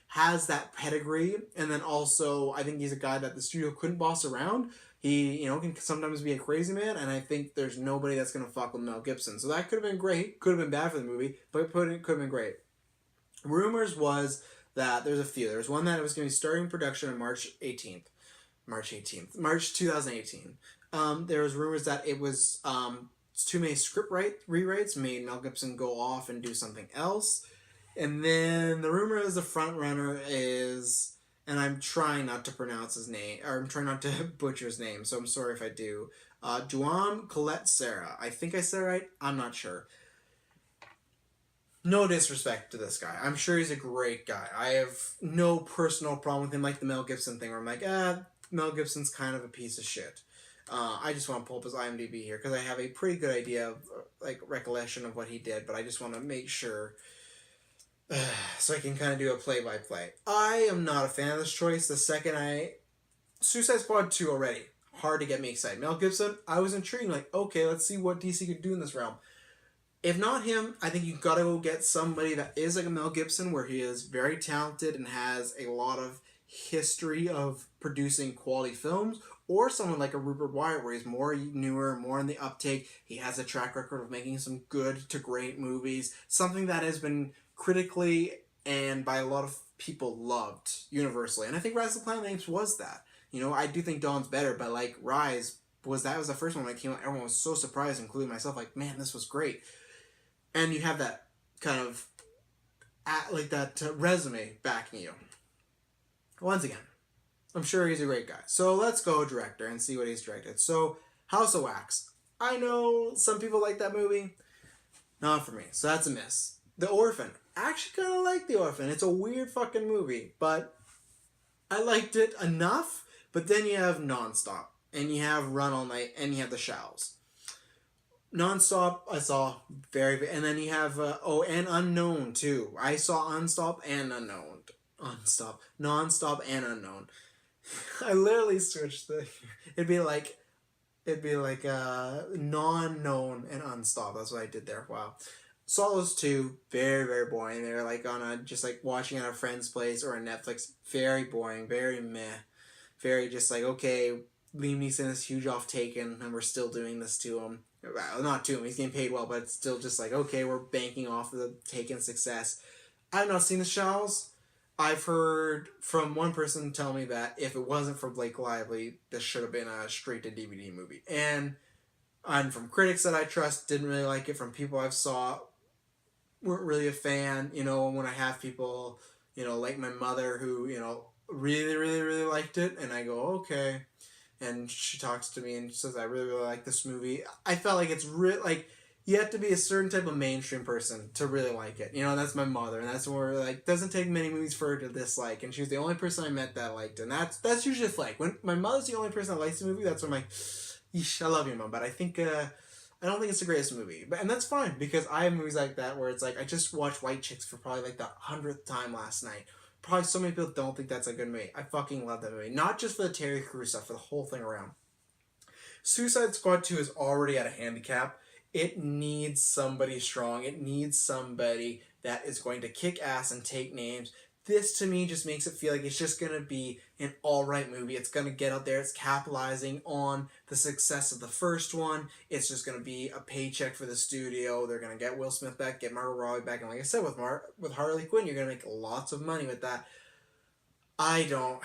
has that pedigree. And then also, I think he's a guy that the studio couldn't boss around. He can sometimes be a crazy man, and I think there's nobody that's gonna fuck with Mel Gibson. So that could have been great. Could have been bad for the movie, but it could have been great. Rumors was that there's a few. There's one that it was going to be starting production on March 2018. There was rumors that it was too many script rewrites made Mel Gibson go off and do something else. And then the rumor is the front runner is, and I'm trying not to pronounce his name, or I'm trying not to butcher his name, so I'm sorry if I do. Duam Colette Sarah. I think I said it right. I'm not sure. No disrespect to this guy. I'm sure he's a great guy. I have no personal problem with him, like the Mel Gibson thing, where I'm like, Mel Gibson's kind of a piece of shit. I just want to pull up his IMDb here because I have a pretty good idea of recollection of what he did, but I just want to make sure so I can kind of do a play-by-play. I am not a fan of this choice. The second Suicide Squad 2 already. Hard to get me excited. Mel Gibson, I was intrigued. Like, okay, let's see what DC could do in this realm. If not him, I think you've got to go get somebody that is like a Mel Gibson, where he is very talented and has a lot of history of producing quality films, or someone like a Rupert Wyatt, where he's more newer, more in the uptake. He has a track record of making some good to great movies, something that has been critically and by a lot of people loved universally. And I think Rise of the Planet of the Apes was that. I do think Dawn's better, but like Rise was the first one that came out. Everyone was so surprised, including myself. Like, man, this was great. And you have that kind of resume backing you. Once again, I'm sure he's a great guy. So let's go director and see what he's directed. So House of Wax. I know some people like that movie. Not for me. So that's a miss. The Orphan. I actually kind of like The Orphan. It's a weird fucking movie, but I liked it enough. But then you have Nonstop, and you have Run All Night, and you have The Shallows. Nonstop, I saw and then you have, and Unknown, too. I saw Nonstop and Unknown. Nonstop and Unknown. I literally switched it'd be like, non-known and Unstop. That's what I did there. Wow. Saw those two, very, very boring. They were like just like watching at a friend's place or on Netflix. Very boring, very meh. Very just like, okay, Liam Neeson is huge off Taken, and we're still doing this to him. Well, not to him, he's getting paid well, but it's still just like, okay, we're banking off of the Taken success. I've not seen The Shallows. I've heard from one person tell me that if it wasn't for Blake Lively, this should have been a straight-to-DVD movie. And from critics that I trust, didn't really like it. From people I've saw, weren't really a fan. And when I have people, like my mother who, really, really, really liked it, and I go, okay. And she talks to me and says, I really, really like this movie. I felt like it's you have to be a certain type of mainstream person to really like it. That's my mother, and that's where, doesn't take many movies for her to dislike, and she was the only person I met that liked it. And that's usually a flag. When my mother's the only person that likes the movie, that's when I'm like, yeesh, I love you, Mom, but I think, I don't think it's the greatest movie. And that's fine, because I have movies like that where it's like, I just watched White Chicks for probably the 100th time last night. Probably so many people don't think that's a good movie. I fucking love that movie. Not just for the Terry Crews stuff, for the whole thing around. Suicide Squad 2 is already at a handicap. It needs somebody strong. It needs somebody that is going to kick ass and take names. This, to me, just makes it feel like it's just going to be an alright movie. It's going to get out there. It's capitalizing on the success of the first one. It's just going to be a paycheck for the studio. They're going to get Will Smith back, get Margot Robbie back. And like I said, with Harley Quinn, you're going to make lots of money with that. I don't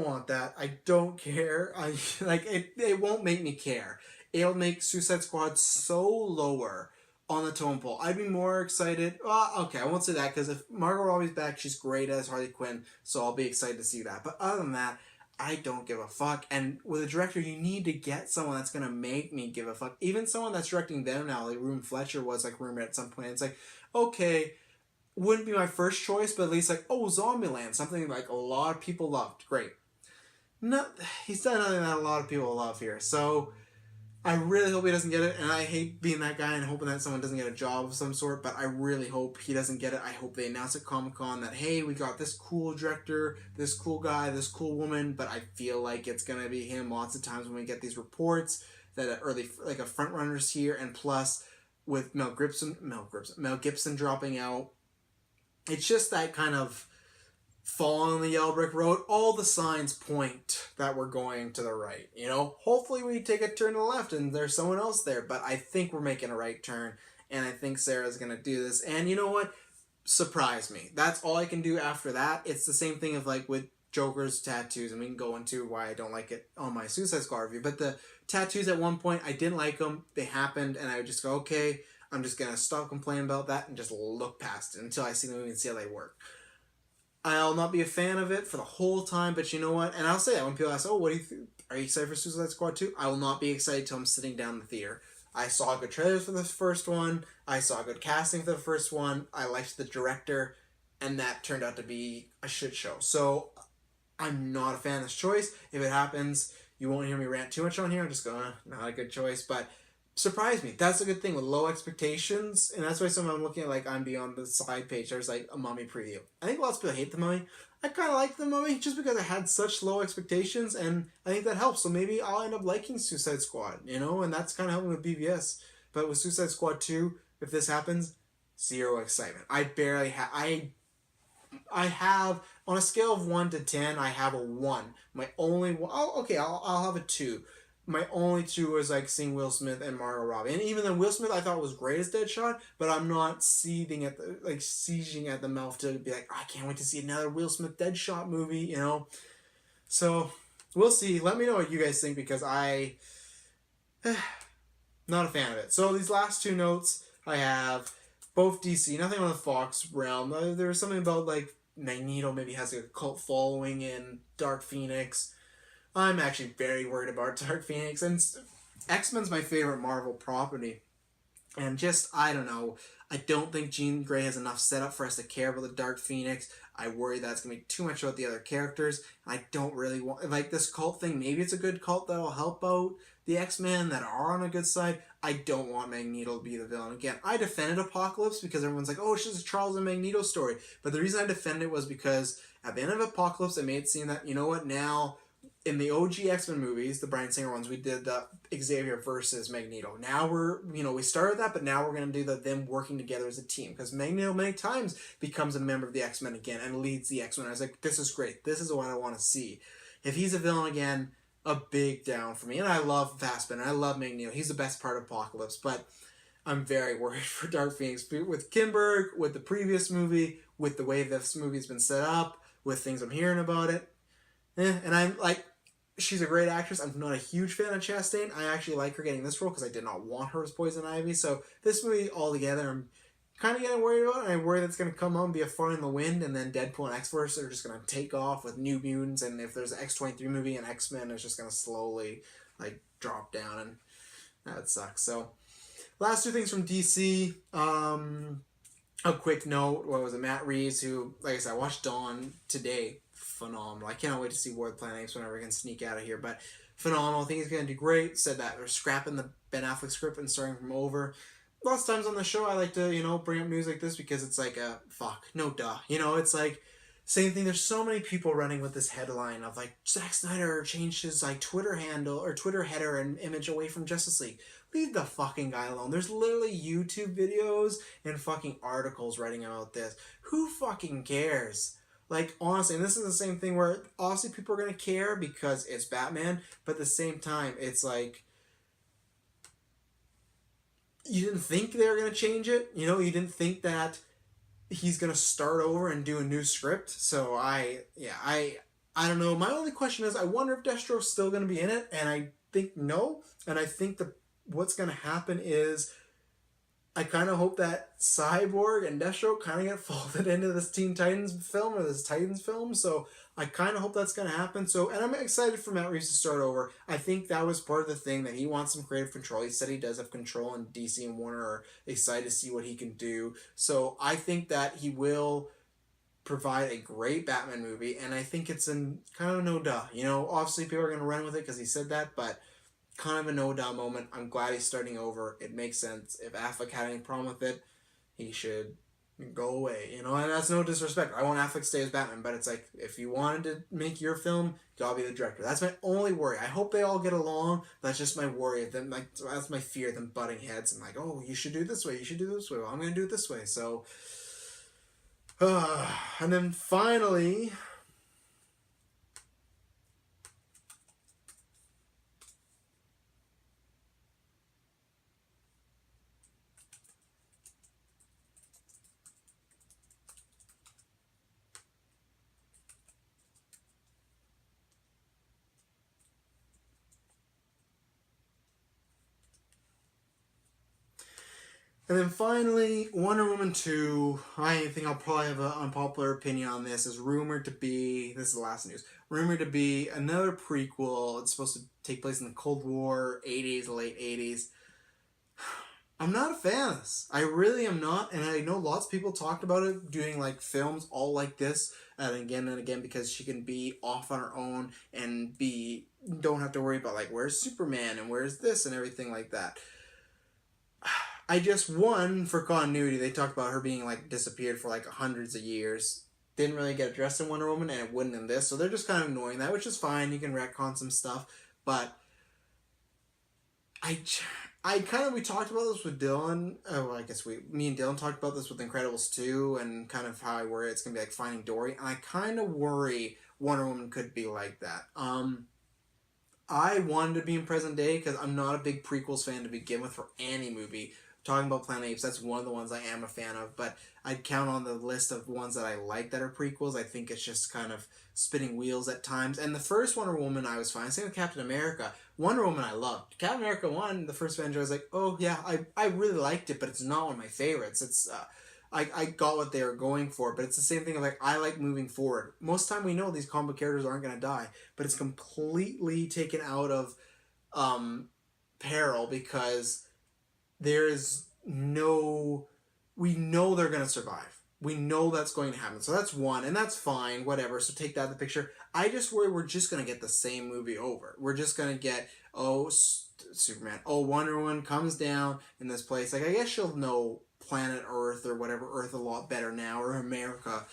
want that. I don't care. It won't make me care. It'll make Suicide Squad so lower on the tone pole. I'd be more excited. Okay, I won't say that, because if Margot Robbie's back, she's great as Harley Quinn, so I'll be excited to see that. But other than that, I don't give a fuck. And with a director, you need to get someone that's going to make me give a fuck. Even someone that's directing them now, like Ruben Fletcher was rumored at some point. It's like, okay, wouldn't be my first choice, but at least Zombieland, something a lot of people loved. Great. No, he's done nothing that a lot of people love here. So I really hope he doesn't get it, and I hate being that guy and hoping that someone doesn't get a job of some sort, but I really hope he doesn't get it. I hope they announce at Comic-Con that, hey, we got this cool director, this cool guy, this cool woman, but I feel like it's going to be him lots of times when we get these reports that a front runner's here, and plus with Mel Gibson dropping out, it's just that kind of falling on the yellow brick road. All the signs point that we're going to the right. Hopefully we take a turn to the left and there's someone else there. But I think we're making a right turn, and I think Sarah's going to do this. And you know what? Surprise me. That's all I can do after that. It's the same thing of with Joker's tattoos, and we can go into why I don't like it on my Suicide Squad review. But the tattoos at one point, I didn't like them. They happened, and I would just go, okay, I'm just gonna stop complaining about that and just look past it until I see the movie and see how they work. I'll not be a fan of it for the whole time, but you know what? And I'll say that when people ask, "Oh, what do you think? Are you excited for Suicide Squad 2?" I will not be excited till I'm sitting down in the theater. I saw good trailers for the first one. I saw good casting for the first one. I liked the director, and that turned out to be a shit show. So I'm not a fan of this choice. If it happens, you won't hear me rant too much on here. I'm just going, not a good choice, but surprised me. That's a good thing with low expectations, and that's why I'm looking at, like, I'm beyond the side page. There's like a Mummy preview. I think lots of people hate the Mummy. I kind of like the Mummy just because I had such low expectations, and I think that helps. So maybe I'll end up liking Suicide Squad, and that's kind of helping with BVS. But with Suicide Squad 2, if this happens, zero excitement. I barely have. I have, on a scale of 1 to 10, I have a 1. My only one, I'll have a 2. My only 2 was like seeing Will Smith and Margot Robbie. And even then, Will Smith I thought was great as Deadshot, but I'm not sieging at the mouth to be like, I can't wait to see another Will Smith Deadshot movie, So, we'll see. Let me know what you guys think, because not a fan of it. So these last 2 notes I have, both DC, nothing on the Fox realm. There was something about like Magneto maybe has a cult following in Dark Phoenix. I'm actually very worried about Dark Phoenix, and X-Men's my favorite Marvel property. And just, I don't know, I don't think Jean Grey has enough setup for us to care about the Dark Phoenix. I worry that's going to be too much about the other characters. I don't really want, like, this cult thing, maybe it's a good cult that'll help out the X-Men that are on a good side. I don't want Magneto to be the villain. Again, I defended Apocalypse because everyone's like, oh, it's just a Charles and Magneto story. But the reason I defended it was because at the end of Apocalypse, it made it seem that, you know what, now in the OG X-Men movies, the Bryan Singer ones, we did Xavier versus Magneto. Now we started that, but now we're going to do them working together as a team. Because Magneto many times becomes a member of the X-Men again and leads the X-Men. I was like, this is great. This is what I want to see. If he's a villain again, a big down for me. And I love Fassbender. I love Magneto. He's the best part of Apocalypse. But I'm very worried for Dark Phoenix. With Kinberg, with the previous movie, with the way this movie's been set up, with things I'm hearing about it. And I'm like, she's a great actress. I'm not a huge fan of Chastain. I actually like her getting this role because I did not want her as Poison Ivy. So this movie altogether, I'm kind of getting worried about it. And I worry that's going to come on and be a fun in the wind, and then Deadpool and X-Force are just going to take off with New Mutants, and if there's an X-23 movie and X-Men, it's just going to slowly like drop down, and that sucks. So last 2 things from DC. A quick note, what was it? Matt Reeves, who, like I said, I watched Dawn today. Phenomenal. I can't wait to see War of the Planet Apes whenever I can sneak out of here, but phenomenal. I think he's going to do great. Said that they're scrapping the Ben Affleck script and starting from over. Lots of times on the show, I like to, bring up news like this because it's like, no duh. It's like, same thing. There's so many people running with this headline of like, Zack Snyder changed his like Twitter handle or Twitter header and image away from Justice League. Leave the fucking guy alone. There's literally YouTube videos and fucking articles writing about this. Who fucking cares? Like, honestly, and this is the same thing where obviously people are going to care because it's Batman, but at the same time, it's like, you didn't think they were going to change it. You didn't think that he's going to start over and do a new script. So I don't know. My only question is, I wonder if Destro's still going to be in it, and I think no. And I think what's going to happen is, I kind of hope that Cyborg and Destro kind of get folded into this Teen Titans film or this Titans film. So I kind of hope that's going to happen. So, and I'm excited for Matt Reeves to start over. I think that was part of the thing, that he wants some creative control. He said he does have control, and DC and Warner are excited to see what he can do. So I think that he will provide a great Batman movie. And I think it's in kind of no duh. Obviously people are going to run with it because he said that, but kind of a no-doubt moment. I'm glad he's starting over. It makes sense. If Affleck had any problem with it, he should go away. And that's no disrespect. I want Affleck to stay as Batman, but it's like, if you wanted to make your film, you gotta be the director. That's my only worry. I hope they all get along. That's just my worry. Then, that's my fear, them butting heads. I'm like, oh, you should do it this way. You should do it this way. Well, I'm gonna do it this way. So, and then finally, And then finally, Wonder Woman 2. I think I'll probably have an unpopular opinion on this. Is rumored to be, this is the last news, rumored to be another prequel. It's supposed to take place in the Cold War, 80s, late 80s. I'm not a fan of this. I really am not. And I know lots of people talked about it, doing like films all like this, and again, because she can be off on her own and don't have to worry about like, where's Superman and where's this and everything like that. I just, one, for continuity, they talked about her being like disappeared for like hundreds of years. Didn't really get addressed in Wonder Woman, and it wouldn't in this, so they're just kind of ignoring that, which is fine. You can retcon some stuff, but we talked about this with Dylan. Oh, I guess me and Dylan talked about this with Incredibles 2, and kind of how I worry it's gonna be like Finding Dory, and I kind of worry Wonder Woman could be like that. I wanted to be in present day because I'm not a big prequels fan to begin with for any movie. Talking about Planet of the Apes, that's one of the ones I am a fan of, but I'd count on the list of ones that I like that are prequels. I think it's just kind of spinning wheels at times. And the first Wonder Woman I was fine. Same with Captain America. Wonder Woman I loved. Captain America 1, the first Avenger, I was like, oh yeah, I really liked it, but it's not one of my favorites. It's I got what they were going for, but it's the same thing of like, I like moving forward. Most time we know these comic characters aren't going to die, but it's completely taken out of peril because there's we know they're going to survive. We know that's going to happen. So that's one, and that's fine, whatever. So take that in the picture. I just worry we're just going to get the same movie over. We're just going to get, Superman. Wonder Woman comes down in this place. Like, I guess she'll know planet Earth or whatever, Earth a lot better now, or America,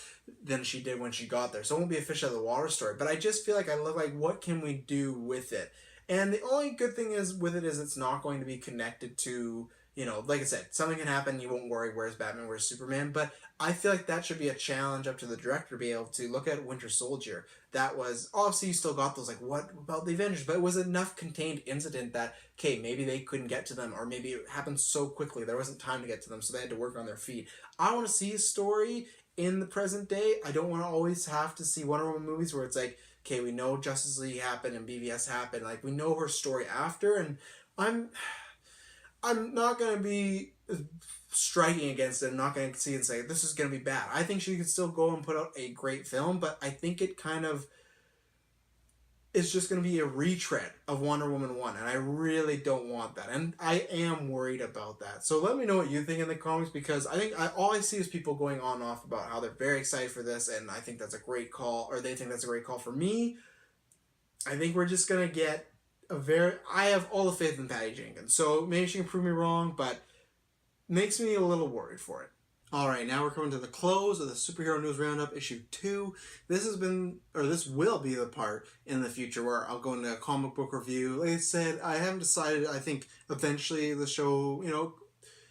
than she did when she got there. So it won't be a fish out of the water story. But I just feel like I look like, what can we do with it? And the only good thing is with it is it's not going to be connected to, like I said, something can happen, you won't worry, where's Batman, where's Superman, but I feel like that should be a challenge up to the director to be able to look at Winter Soldier. That was, obviously you still got those, like, what about the Avengers? But it was enough contained incident that, okay, maybe they couldn't get to them, or maybe it happened so quickly, there wasn't time to get to them, so they had to work on their feet. I want to see a story in the present day. I don't want to always have to see Wonder Woman movies where it's like, okay, we know Justice League happened and BVS happened, like, we know her story after, and I'm not going to be striking against it. I'm not going to see and say, this is going to be bad. I think she could still go and put out a great film, but I think it kind of is just going to be a retread of Wonder Woman 1, and I really don't want that. And I am worried about that. So let me know what you think in the comments, because I think all I see is people going on and off about how they're very excited for this, and I think that's a great call, or they think that's a great call. For me, I think we're just going to get I have all the faith in Patty Jenkins, so maybe she can prove me wrong, but makes me a little worried for it. Alright, now we're coming to the close of the Superhero News Roundup, issue 2. This will be the part in the future where I'll go into a comic book review. Like I said, I haven't decided. I think eventually the show,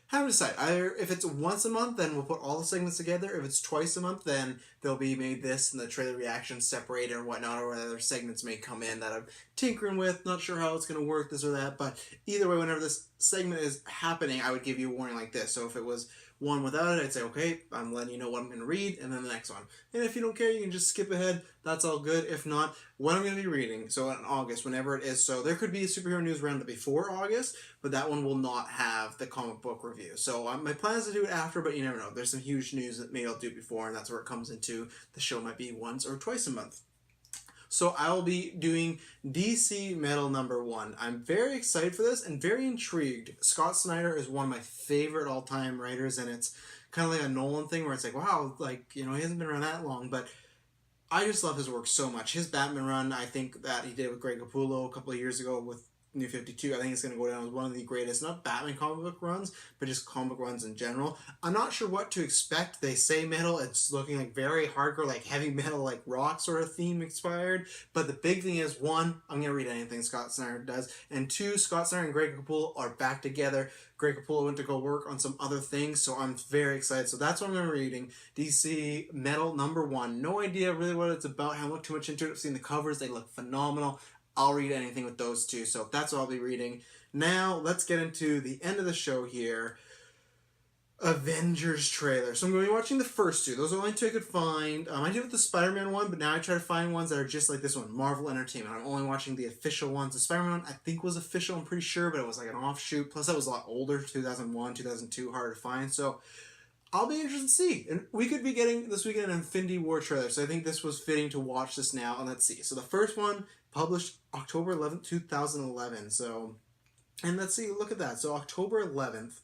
haven't decided. Either if it's once a month, then we'll put all the segments together. If it's twice a month, then there'll be maybe this and the trailer reactions separated or whatnot, or other segments may come in that I'm tinkering with. Not sure how it's going to work, this or that. But either way, whenever this segment is happening, I would give you a warning like this. So if it was one without it, I'd say, okay, I'm letting you know what I'm going to read, and then the next one. And if you don't care, you can just skip ahead. That's all good. If not, what I'm going to be reading, so in August, whenever it is, so there could be a Superhero News Roundup before August, but that one will not have the comic book review. So my plan is to do it after, but you never know. There's some huge news that maybe I'll do before, and that's where it comes into the show might be once or twice a month. So I will be doing DC Metal #1. I'm very excited for this and very intrigued. Scott Snyder is one of my favorite all-time writers, and it's kind of like a Nolan thing where it's like, wow, like, he hasn't been around that long, but I just love his work so much. His Batman run, I think that he did with Greg Capullo a couple of years ago with New 52, I think it's going to go down as one of the greatest, not Batman comic book runs, but just comic book runs in general. I'm not sure what to expect. They say metal, it's looking like very hardcore, like heavy metal, like rock sort of theme inspired. But the big thing is, one, I'm going to read anything Scott Snyder does, and two, Scott Snyder and Greg Capullo are back together. Greg Capullo went to go work on some other things, so I'm very excited. So that's what I'm going to be reading. DC Metal #1. No idea really what it's about. I haven't looked too much into it. I've seen the covers. They look phenomenal. I'll read anything with those two, so that's what I'll be reading. Now, let's get into the end of the show here. Avengers trailer. So I'm going to be watching the first two. Those are the only two I could find. I did with the Spider-Man one, but now I try to find ones that are just like this one, Marvel Entertainment. I'm only watching the official ones. The Spider-Man one I think was official, I'm pretty sure, but it was like an offshoot. Plus that was a lot older, 2001, 2002, hard to find. So I'll be interested to see. And we could be getting this weekend an Infinity War trailer, so I think this was fitting to watch this now. And let's see. So the first one published October 11th, 2011. So, and let's see, look at that. So October 11th.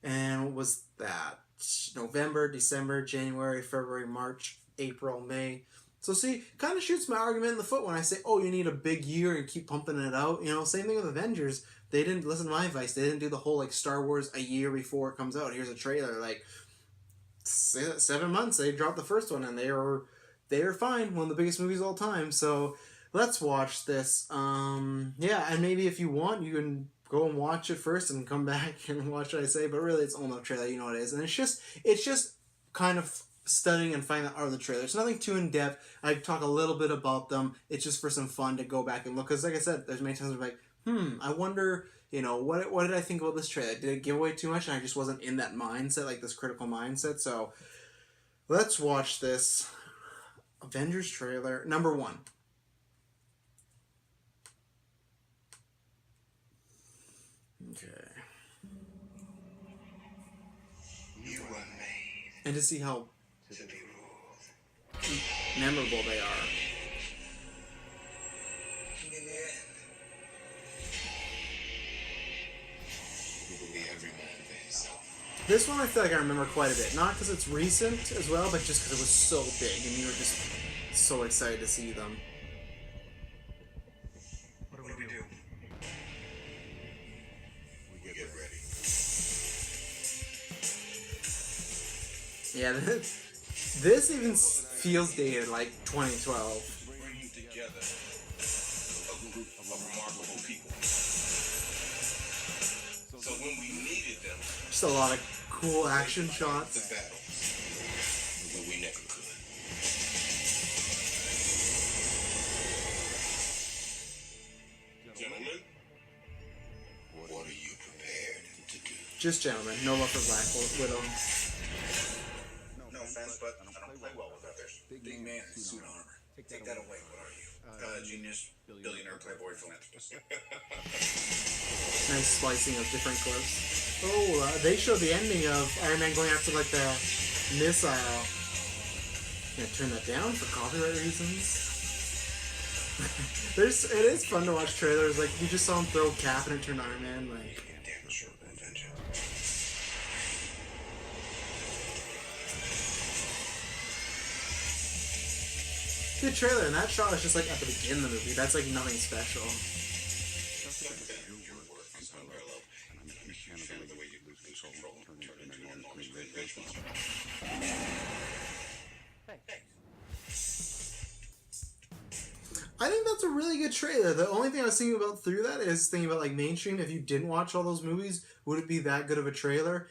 And what was that? November, December, January, February, March, April, May. So see, kind of shoots my argument in the foot when I say, oh, you need a big year and keep pumping it out. You know, same thing with Avengers. They didn't listen to my advice. They didn't do the whole, like, Star Wars a year before it comes out. Here's a trailer. Like, 7 months, they dropped the first one, and they were fine. One of the biggest movies of all time. So let's watch this. Yeah, and maybe if you want, you can go and watch it first and come back and watch what I say, but really it's only a trailer, you know what it is. And it's just kind of studying and finding out of the trailer. It's nothing too in-depth. I talk a little bit about them. It's just for some fun to go back and look. Because like I said, there's many times I'm like, I wonder, you know, what did I think about this trailer? Did it give away too much? And I just wasn't in that mindset, like this critical mindset. So let's watch this Avengers trailer. Number 1. Okay. You were made and to see how to be ruled. memorable they are. In the end, it will be every man for himself. This one I feel like I remember quite a bit. Not because it's recent as well, but just because it was so big and you were just so excited to see them. What do we do? We get ready. Yeah, this even feels dated, like 2012. Bringing together a group of remarkable people. So when we needed them, Just a lot of cool action the shots. battles, but we never could. Gentlemen, what are you prepared to do? Just gentlemen, no love for Black Widow. No offense, but I don't play well with others. Big man in suit armor. Take that away. What are you? Genius, billionaire, playboy, philanthropist. Nice splicing of different clips. Oh, they showed the ending of Iron Man going after like the missile. Gonna turn that down for copyright reasons. It is fun to watch trailers. Like you just saw him throw Cap and it turned Iron Man. Like Damn sure adventure. good trailer, and that shot was just like at the beginning of the movie. That's like nothing special. Your work is unparalleled, and I'm a huge fan of the way you lose control, turn into an enormous reinvention. I think that's a really good trailer. The only thing I was thinking about through that is thinking about like mainstream. If you didn't watch all those movies, would it be that good of a trailer?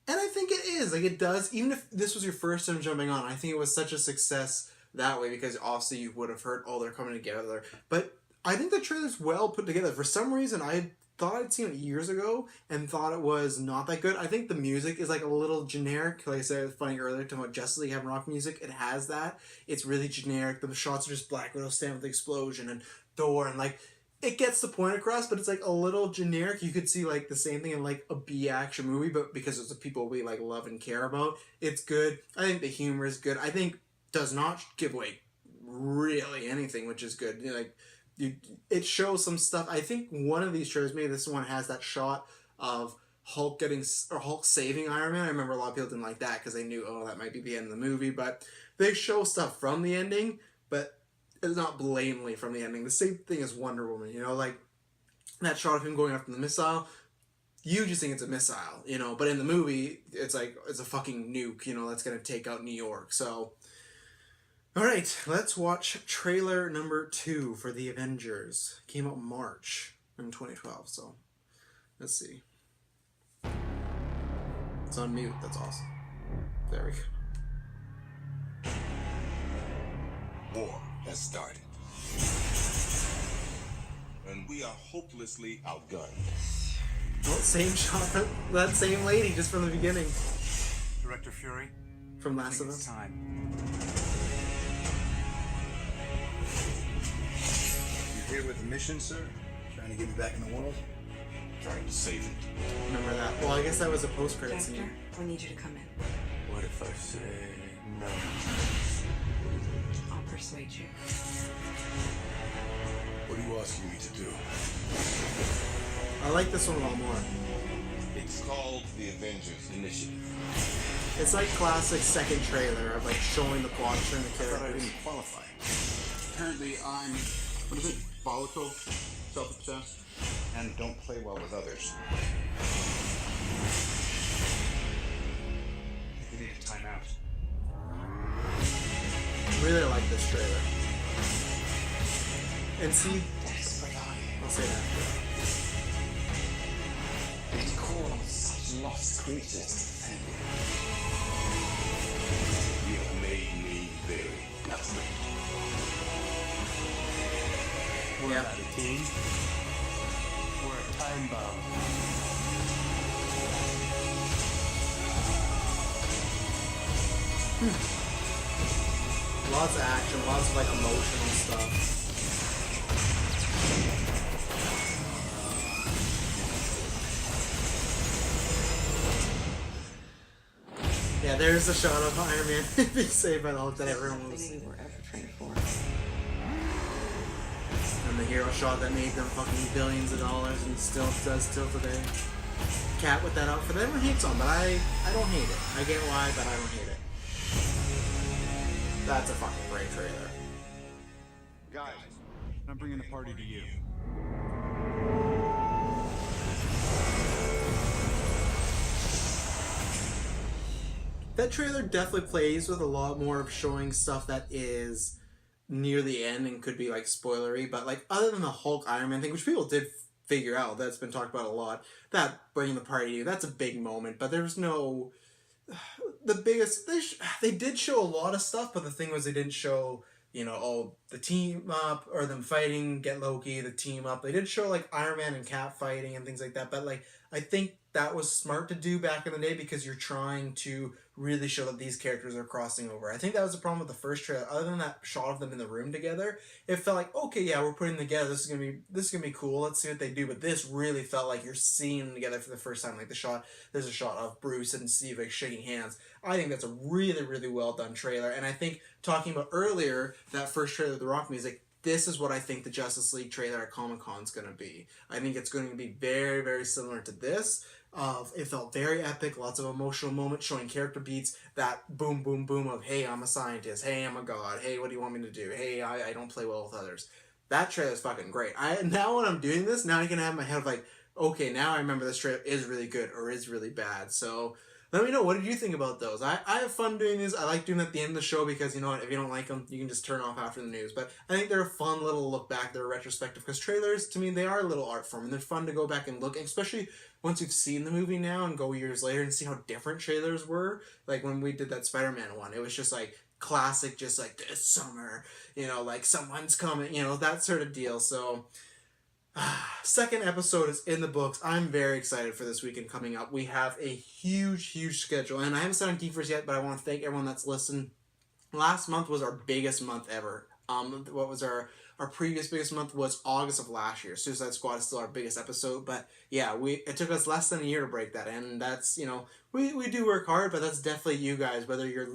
And I think it is. Like it does. Even if this was your first time jumping on, I think it was such a success that way because obviously you would have heard, oh, they're coming together. But I think the trailer's well put together. For some reason, I thought I'd seen it years ago and thought it was not that good. I think the music is like a little generic. Like I said, it was funny earlier talking about Justice League having rock music. It has that. It's really generic. The shots are just Black Widow standing with the explosion and Thor and like it gets the point across, but it's like a little generic. You could see like the same thing in like a B action movie, but because it's the people we like love and care about, it's good. I think the humor is good. I think does not give away really anything, which is good. You know, like it shows some stuff. I think one of these trailers, maybe this one, has that shot of Hulk saving Iron Man. I remember a lot of people didn't like that because they knew, oh, that might be the end of the movie. But they show stuff from the ending, but it's not blatantly from the ending. The same thing as Wonder Woman, you know, like that shot of him going after the missile. You just think it's a missile, you know, but in the movie, it's like it's a fucking nuke, you know, that's gonna take out New York. So, all right, let's watch trailer number 2 for the Avengers. Came out March in 2012. So, let's see. It's on mute. That's awesome. There we go. War has started. And we are hopelessly outgunned. Oh, same shot, that same lady just from the beginning. Director Fury? from Last of Us. It's time. You here with the mission, sir? Trying to get me back in the world? Trying to save it. Remember that? Well, I guess that was a post-credit Doctor, scene. we need you to come in. What if I say no? I'll persuade you. What are you asking me to do? I like this one a lot more. It's called the Avengers Initiative. It's like classic second trailer of like showing the plot, showing the I thought I characters. didn't qualify. Apparently I'm, what is it, volatile, self-obsessed, and don't play well with others. We need a timeout. Really like this trailer. And see, Desperate are you? I'll say that. To call on such lost creatures to defend you. You have made me very desperate. We're Yeah. not a team. We're a time bomb. Lots of action, lots of like emotional stuff. Yeah, there's a shot of Iron Man being saved by the Hulk that everyone will see. Thing you were ever trained for. And the hero shot that made them fucking billions of dollars and still does till today. Cat with that outfit, everyone hates on, but I don't hate it. I get why, but I don't hate it. That's a fucking great trailer. Guys, I'm bringing the party to you. That trailer definitely plays with a lot more of showing stuff that is near the end and could be like spoilery, but like other than the Hulk Iron Man thing, which people did figure out, that's been talked about a lot, that bringing the party to you, that's a big moment, but there's no the biggest they did show a lot of stuff, but the thing was they didn't show, you know, oh, the team up or them fighting, get Loki, the team up. They did show like Iron Man and Cap fighting and things like that, but like I think that was smart to do back in the day because you're trying to really show that these characters are crossing over. I think that was the problem with the first trailer. Other than that shot of them in the room together, it felt like, okay, yeah, we're putting them together. This is gonna be cool. Let's see what they do. But this really felt like you're seeing them together for the first time. Like there's a shot of Bruce and Steve like shaking hands. I think that's a really, really well done trailer. And I think talking about earlier that first trailer of the rock music, this is what I think the Justice League trailer at Comic-Con is going to be. I think it's going to be very, very similar to this. It felt very epic, lots of emotional moments, showing character beats, that boom, boom, boom of, hey, I'm a scientist, hey, I'm a god, hey, what do you want me to do, hey, I don't play well with others. That trailer is fucking great. Now when I'm doing this, now I can have in my head of like, okay, now I remember this trailer is really good or is really bad. So let me know, what did you think about those? I have fun doing these. I like doing them at the end of the show because, you know what, if you don't like them, you can just turn off after the news. But I think they're a fun little look back. They're retrospective because trailers, to me, they are a little art form. And they're fun to go back and look, especially once you've seen the movie now and go years later and see how different trailers were. Like when we did that Spider-Man one, it was just like classic, just like this summer, you know, like someone's coming, you know, that sort of deal. So second episode is in the books. I'm very excited for this weekend coming up. We have a huge schedule, and I haven't said on Geekverse yet, but I want to thank everyone that's listened. Last month was our biggest month ever. What was our previous biggest month was August of last year. Suicide Squad is still our biggest episode, but yeah, it took us less than a year to break that, and that's, you know, we do work hard, but that's definitely you guys, whether you're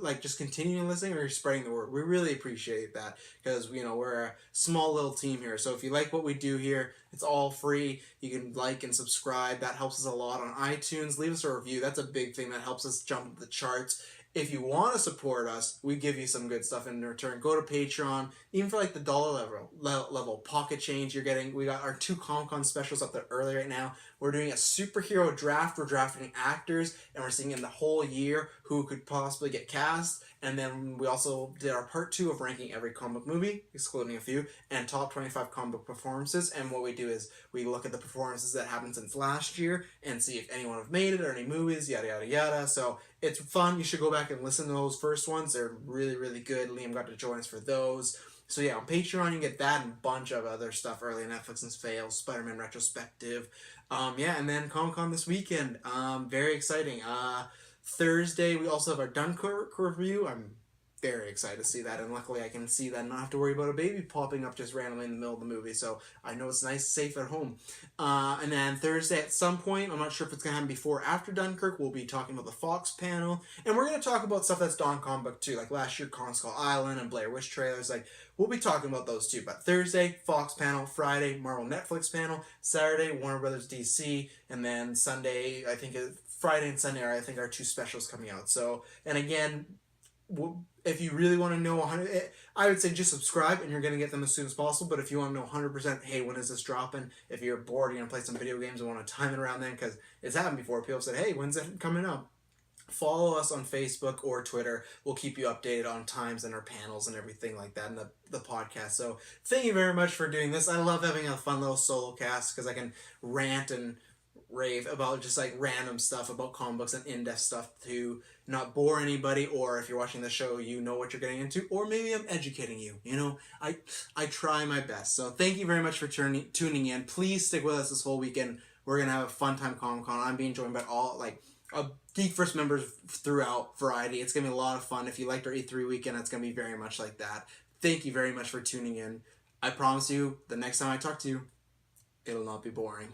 like just continuing listening or you're spreading the word. We really appreciate that because, you know, we're a small little team here. So if you like what we do here, it's all free. You can like and subscribe. That helps us a lot on iTunes. Leave us a review. That's a big thing that helps us jump up the charts. If you want to support us, we give you some good stuff in return. Go to Patreon, even for like the dollar level pocket change you're getting. We got our 2 Comic-Con specials up there early right now. We're doing a superhero draft. We're drafting actors, and we're seeing in the whole year who could possibly get cast. And then we also did our part 2 of ranking every comic movie, excluding a few, and top 25 comic book performances. And what we do is we look at the performances that happened since last year and see if anyone have made it or any movies, yada, yada, yada. So it's fun. You should go back and listen to those first ones. They're really, really good. Liam got to join us for those. So yeah, on Patreon you can get that and a bunch of other stuff early. Netflix and Fails, Spider-Man Retrospective. Yeah, and then Comic-Con this weekend. Very exciting. Thursday, we also have our Dunkirk review. I'm very excited to see that, and luckily I can see that and not have to worry about a baby popping up just randomly in the middle of the movie, so I know it's nice, safe at home. And then Thursday at some point, I'm not sure if it's going to happen before or after Dunkirk, we'll be talking about the Fox panel, and we're going to talk about stuff that's non-comic book too, like last year Kong Skull Island and Blair Witch trailers, like, we'll be talking about those too. But Thursday, Fox panel, Friday, Marvel Netflix panel, Saturday, Warner Brothers DC, and then Sunday, I think Friday and Sunday are, I think, our 2 specials coming out. So, and again, if you really want to know 100, I would say just subscribe and you're going to get them as soon as possible. But if you want to know 100%, hey, when is this dropping? If you're bored, you're going to play some video games and want to time it around then, because it's happened before. People said, hey, when's it coming up? Follow us on Facebook or Twitter. We'll keep you updated on times and our panels and everything like that in the podcast. So thank you very much for doing this. I love having a fun little solo cast because I can rant and rave about just like random stuff about comic books and in-depth stuff to not bore anybody, or if you're watching the show you know what you're getting into, or maybe I'm educating you. You know, I try my best. So thank you very much for tuning in. Please stick with us this whole weekend. We're gonna have a fun time Comic-Con. I'm being joined by all like Geek First members throughout variety. It's gonna be a lot of fun. If you liked our E3 weekend, it's gonna be very much like that. Thank you very much for tuning in. I promise you the next time I talk to you, it'll not be boring.